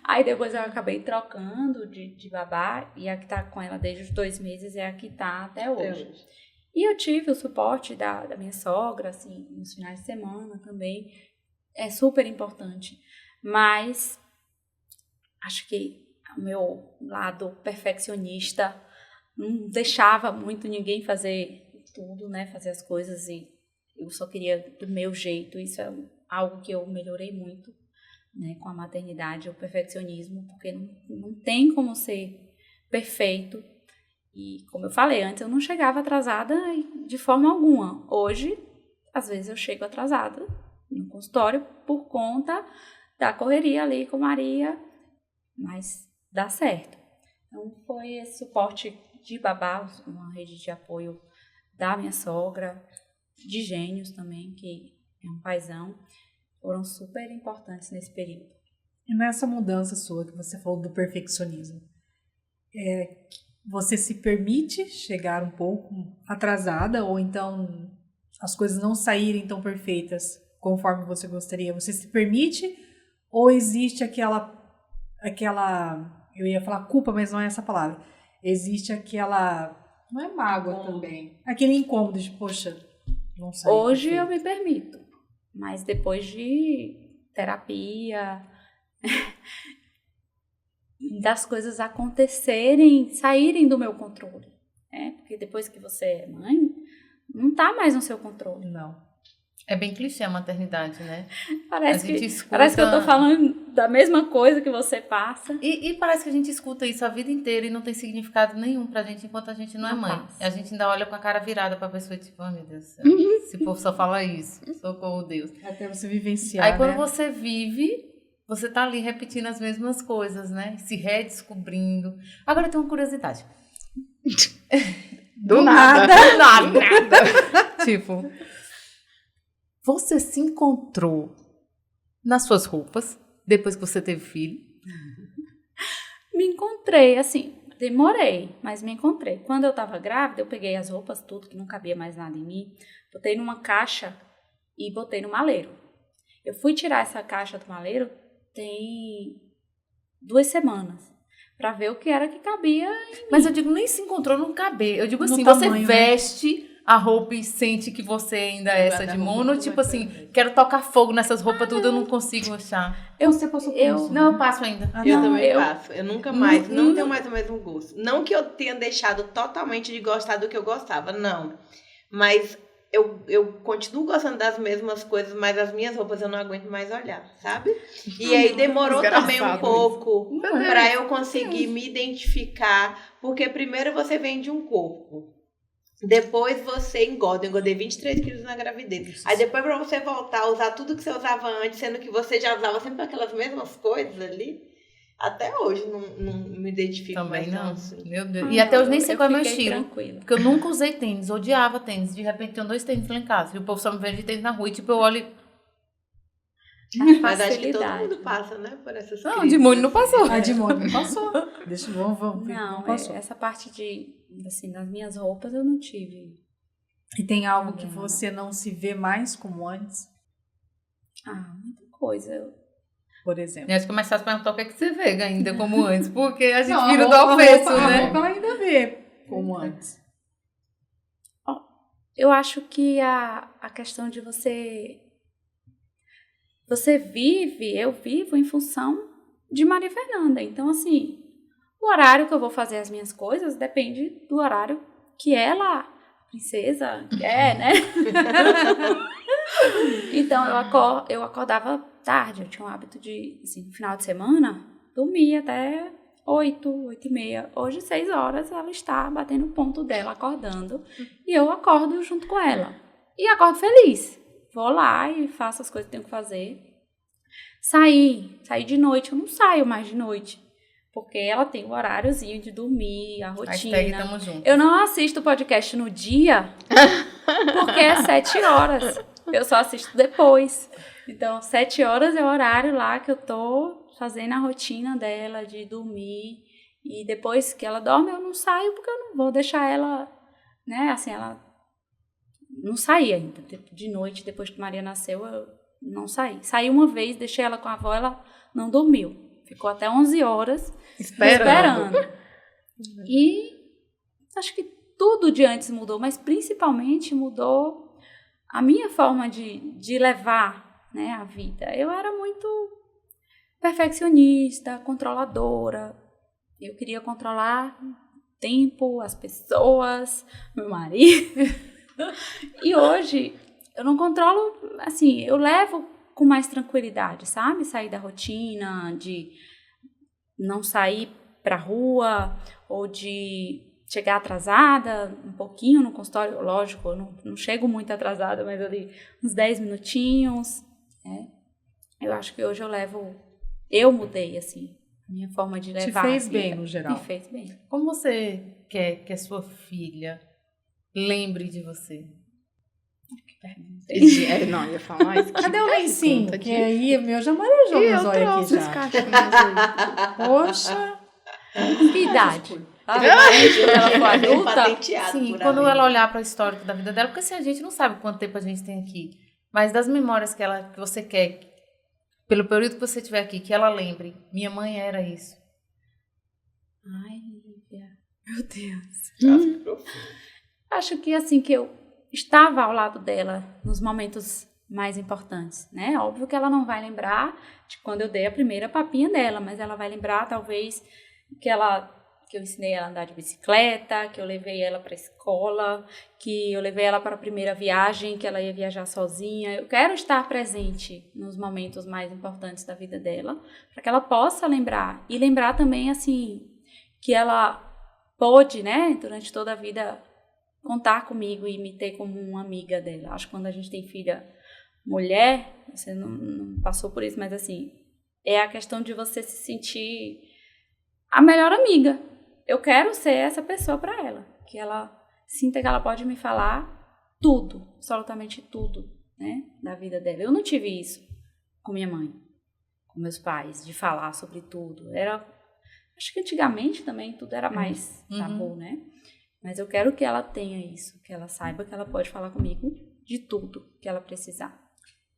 Aí depois eu acabei trocando de babá, e a que tá com ela desde os 2 meses é a que tá até hoje. E eu tive o suporte da minha sogra, assim, nos finais de semana também. É super importante. Mas acho que o meu lado perfeccionista não deixava muito ninguém fazer tudo, né? Fazer as coisas, e eu só queria do meu jeito. Isso é algo que eu melhorei muito, né? Com a maternidade, o perfeccionismo, porque não tem como ser perfeito. E como eu falei antes, eu não chegava atrasada de forma alguma. Hoje, às vezes eu chego atrasada no consultório por conta da correria ali com Maria, mas dá certo. Então foi esse suporte de babá, uma rede de apoio da minha sogra, de Gênios também, que é um paizão, foram super importantes nesse período. E nessa mudança sua que você falou do perfeccionismo, você se permite chegar um pouco atrasada, ou então as coisas não saírem tão perfeitas conforme você gostaria? Você se permite, ou existe aquela eu ia falar culpa, mas não é essa palavra, existe aquela, não é mágoa também, aquele incômodo de, poxa, não sai Hoje perfeito. eu me permito, mas depois de terapia, das coisas acontecerem, saírem do meu controle, né? Porque depois que você é mãe, não tá mais no seu controle. Não. É bem clichê a maternidade, né? Parece A gente que escuta- eu tô falando da mesma coisa que você passa. E parece que a gente escuta isso a vida inteira e não tem significado nenhum pra gente enquanto a gente não é Não mãe. passa. E a gente ainda olha com a cara virada pra pessoa e tipo, oh meu Deus do céu, esse povo só fala isso, socorro Deus. Até você vivenciar, Aí quando né? você vive, você tá ali repetindo as mesmas coisas, né? Se redescobrindo. Agora eu tenho uma curiosidade. Do nada. Nada. Tipo, você se encontrou nas suas roupas depois que você teve filho? Me encontrei, assim, demorei, mas me encontrei. Quando eu tava grávida, eu peguei as roupas, tudo, que não cabia mais nada em mim, botei numa caixa e botei no maleiro. Eu fui tirar essa caixa do maleiro tem 2 semanas, pra ver o que era que cabia. Mas eu digo, nem se encontrou no cabelo. Eu digo No assim, tamanho, você né? veste a roupa e sente que você ainda é essa de mono, tipo assim, quero tocar fogo nessas roupas tudo, eu não consigo achar. Você passou por isso? Não, eu passo ainda. Ah, Eu não. também eu- faço. Eu nunca mais, não tenho mais o mesmo gosto. Não que eu tenha deixado totalmente de gostar do que eu gostava, não. Mas eu continuo gostando das mesmas coisas, mas as minhas roupas eu não aguento mais olhar, sabe? E aí demorou também um Desgraçado pouco para eu conseguir me identificar, porque primeiro você vem de um corpo. Depois você engorda. Eu engordei 23 quilos na gravidez. Aí depois pra você voltar a usar tudo que você usava antes, sendo que você já usava sempre aquelas mesmas coisas ali. Até hoje não me identifico Também mais não. assim. Meu Deus. E até hoje nem sei qual é o meu fiquei estilo. tranquila. Porque eu nunca usei tênis, odiava tênis. De repente tenho 2 tênis lá em casa. E o povo só me vende de tênis na rua. E tipo, eu olho. Mas acho que todo Facilidade. mundo passa, né? Por essas Não, crises, de molho não assim. passou. A de moda não passou. Deixa, vamos. Não, passou. essa parte assim, das minhas roupas eu não tive. E tem algo que Problema, você não se vê mais como antes, Muita coisa. por exemplo? E acho que é mais fácil perguntar o que é que você vê ainda como antes. Porque a gente Não, vira do a avesso, roupa, né? A roupa ela ainda vê como antes. Eu acho que a questão de você eu vivo em função de Maria Fernanda. Então, assim, o horário que eu vou fazer as minhas coisas depende do horário que ela, princesa, quer, né? Então, eu acordava tarde. Eu tinha o hábito de, assim, no final de semana, dormir até 8h30. Hoje, 6 horas, ela está batendo o ponto dela, acordando. E eu acordo junto com ela. E acordo feliz. Vou lá e faço as coisas que tenho que fazer. Sair de noite. Eu não saio mais de noite. Porque ela tem o horáriozinho de dormir, a Hashtag rotina. tamo junto. Eu não assisto podcast no dia, porque é 7 horas. Eu só assisto depois. Então, 7 horas é o horário lá que eu tô fazendo a rotina dela de dormir. E depois que ela dorme, eu não saio, porque eu não vou deixar ela, né? Assim, ela não saía ainda. De noite, depois que Maria nasceu, eu não saí. Saí uma vez, deixei ela com a avó, ela não dormiu. Ficou até 11 horas esperando. E acho que tudo de antes mudou, mas principalmente mudou a minha forma de levar, né, a vida. Eu era muito perfeccionista, controladora. Eu queria controlar o tempo, as pessoas, meu marido. E hoje eu não controlo, assim, eu levo com mais tranquilidade, sabe? Sair da rotina, de não sair pra rua, ou de chegar atrasada um pouquinho no consultório. Lógico, eu não chego muito atrasada, mas ali uns 10 minutinhos, né? Eu acho que hoje eu mudei, assim, a minha forma de levar. Te fez a vida. bem, no geral. Me fez bem. Como você quer que a sua filha lembre de você? Não, eu ia falar isso. Cadê o lencinho? pergunta Que aí o meu já marejou meus olhos aqui trouxe os já. cachinhos aí. Poxa. Que idade? Quando ela for adulta, Patenteado Sim, por quando ali. ela olhar para o histórico da vida dela, porque assim, a gente não sabe quanto tempo a gente tem aqui, mas das memórias que você quer, pelo período que você tiver aqui, que ela lembre, minha mãe era isso. ai, Lívia, meu Deus. Acho que assim, que eu estava ao lado dela nos momentos mais importantes, né? Óbvio que ela não vai lembrar de quando eu dei a primeira papinha dela, mas ela vai lembrar, talvez, que eu ensinei ela a andar de bicicleta, que eu levei ela para a escola, que eu levei ela para a primeira viagem, que ela ia viajar sozinha. Eu quero estar presente nos momentos mais importantes da vida dela, para que ela possa lembrar. E lembrar também, assim, que ela pôde, né, durante toda a vida, contar comigo e me ter como uma amiga dela. Acho que quando a gente tem filha mulher, você não passou por isso, mas assim, é a questão de você se sentir a melhor amiga. Eu quero ser essa pessoa para ela, que ela sinta que ela pode me falar tudo, absolutamente tudo, né, da vida dela. Eu não tive isso com minha mãe, com meus pais, de falar sobre tudo. Acho que antigamente também tudo era mais tabu, né? Mas eu quero que ela tenha isso, que ela saiba que ela pode falar comigo de tudo que ela precisar.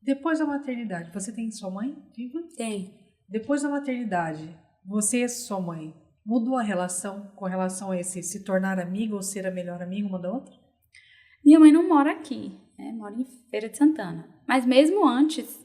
Depois da maternidade, você tem sua mãe viva? Tem. Depois da maternidade, você e sua mãe mudou a relação com relação a esse se tornar amiga ou ser a melhor amiga uma da outra? Minha mãe não mora aqui, né? Mora em Feira de Santana. Mas mesmo antes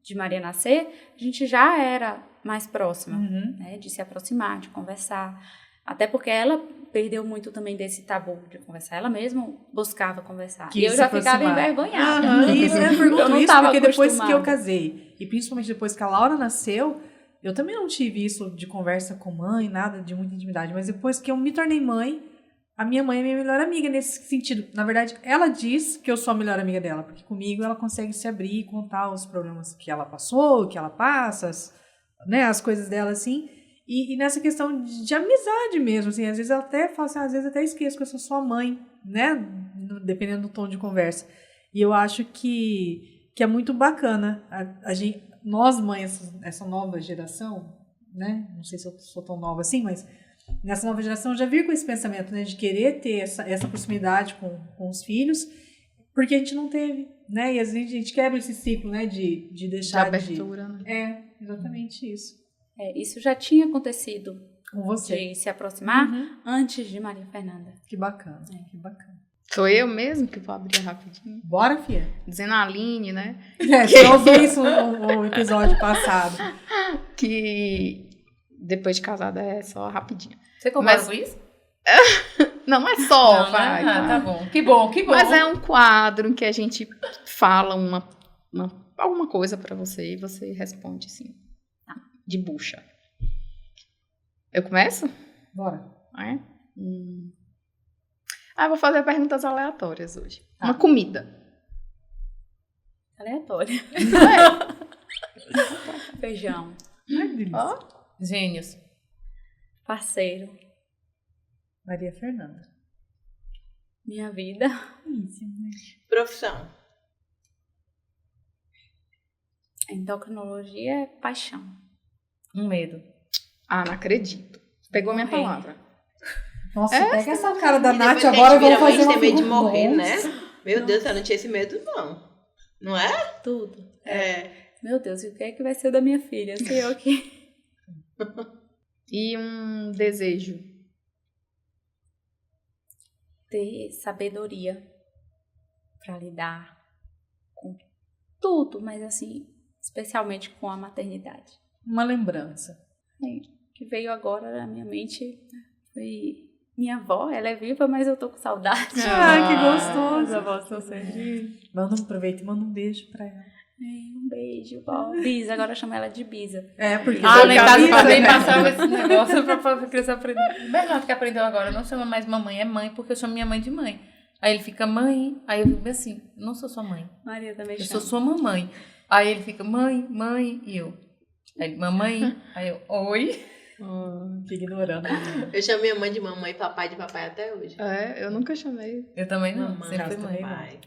de Maria nascer, a gente já era mais próxima, né? De se aproximar, de conversar. Até porque ela perdeu muito também desse tabu de conversar. Ela mesma buscava conversar. Que e eu se já ficava aproximar. envergonhada. Isso, eu Eu pergunto não isso tava porque depois que eu acostumada. casei, e principalmente depois que a Laura nasceu, eu também não tive isso de conversa com mãe, nada de muita intimidade. Mas depois que eu me tornei mãe, a minha mãe é minha melhor amiga nesse sentido. Na verdade, ela diz que eu sou a melhor amiga dela, porque comigo ela consegue se abrir e contar os problemas que ela passou, que ela passa, né, as coisas dela assim. E nessa questão de amizade mesmo, assim, às vezes eu até falo assim, às vezes eu até esqueço que eu sou sua mãe, né? Dependendo do tom de conversa. E eu acho que é muito bacana nós mães, essa nova geração, né? Não sei se eu sou tão nova assim, mas nessa nova geração eu já vi com esse pensamento, né? De querer ter essa proximidade com os filhos, porque a gente não teve, né? E às vezes a gente quebra esse ciclo, né? De deixar de abertura, né? É, exatamente isso. Isso já tinha acontecido Com você. de se aproximar Uhum. antes de Maria Fernanda. Que bacana, que bacana. Sou eu mesmo que vou abrir rapidinho. Bora, filha. Dizendo a Aline, né? Você ouviu isso no episódio passado. Que depois de casada é só rapidinho. Você concorda Mas- com isso? Não é só, Não, vai. né? Ah, tá bom. Que bom, que bom. Mas é um quadro em que a gente fala alguma coisa pra você e você responde assim, de bucha. Eu começo? Bora. É? Eu vou fazer perguntas aleatórias hoje. Tá. Uma comida. Aleatória. Feijão. Ai, delícia. Ó, Gênios. Parceiro. Maria Fernanda. Minha vida. Profissão. Endocrinologia é paixão. Um medo. não acredito. Pegou minha Morrer. palavra. Nossa, pega essa cara da E Nath depois que agora, a gente vamos vira fazer mãe, uma tem medo de figura. morrer, Nossa. né? Meu Deus, eu não tinha esse medo, não. Não é? Tudo. É. Meu Deus, e o que é que vai ser da minha filha? Sei eu que... E um desejo. Ter sabedoria pra lidar com tudo, mas assim, especialmente com a maternidade. Uma lembrança. Que veio agora na minha mente foi minha avó, ela é viva, mas eu tô com saudade. Ah, que gostoso. As avós estão sempre. Aproveita e manda um beijo pra ela. Um beijo, vó. Bisa, agora chama ela de Bisa. É, porque Ah, você nem tá casa viva, também né? passava esse negócio pra criança aprender. O Bernardo que aprendeu agora, não chama mais mamãe, é mãe, porque eu chamo minha mãe de mãe. Aí ele fica mãe, aí eu fico assim, não sou sua mãe, Maria também eu chama. sou sua mamãe. Aí ele fica mãe, e eu. Aí ele, mamãe, aí eu, oi. Que ignorando. Eu chamo minha mãe de mamãe e papai de papai até hoje. Eu nunca chamei. Eu também não, Mamãe, sempre Nossa, mãe. também. Pai.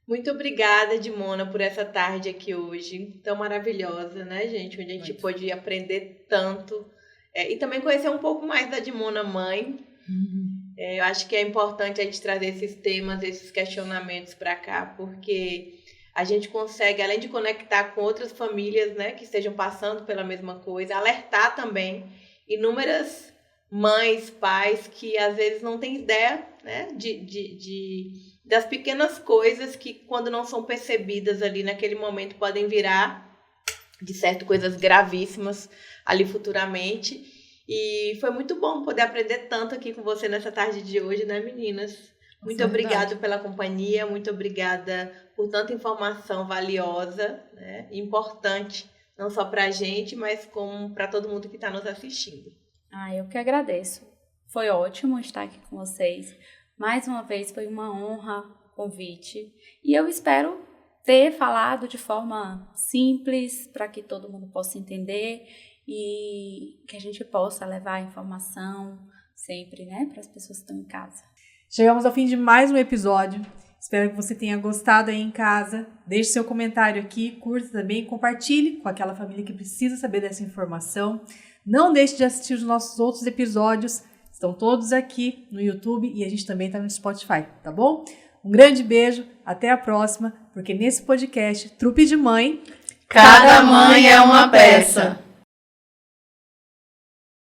Muito obrigada, Dimona, por essa tarde aqui hoje. Tão maravilhosa, né, gente? Onde a gente pôde aprender tanto. E também conhecer um pouco mais da Dimona mãe. Eu acho que é importante a gente trazer esses temas, esses questionamentos para cá, porque a gente consegue, além de conectar com outras famílias, né, que estejam passando pela mesma coisa, alertar também inúmeras mães, pais que às vezes não têm ideia, né, das pequenas coisas que, quando não são percebidas ali naquele momento, podem virar, de certo, coisas gravíssimas ali futuramente. E foi muito bom poder aprender tanto aqui com você nessa tarde de hoje, né, meninas? Muito obrigada pela companhia, muito obrigada por tanta informação valiosa, né, importante, não só para a gente, mas como para todo mundo que está nos assistindo. Eu que agradeço. Foi ótimo estar aqui com vocês. Mais uma vez, foi uma honra o convite. E eu espero ter falado de forma simples, para que todo mundo possa entender e que a gente possa levar a informação sempre, né, para as pessoas que estão em casa. Chegamos ao fim de mais um episódio. Espero que você tenha gostado aí em casa. Deixe seu comentário aqui, curta também, compartilhe com aquela família que precisa saber dessa informação. Não deixe de assistir os nossos outros episódios. Estão todos aqui no YouTube e a gente também está no Spotify, tá bom? Um grande beijo, até a próxima, porque nesse podcast, Trupe de Mãe, Cada mãe é uma peça.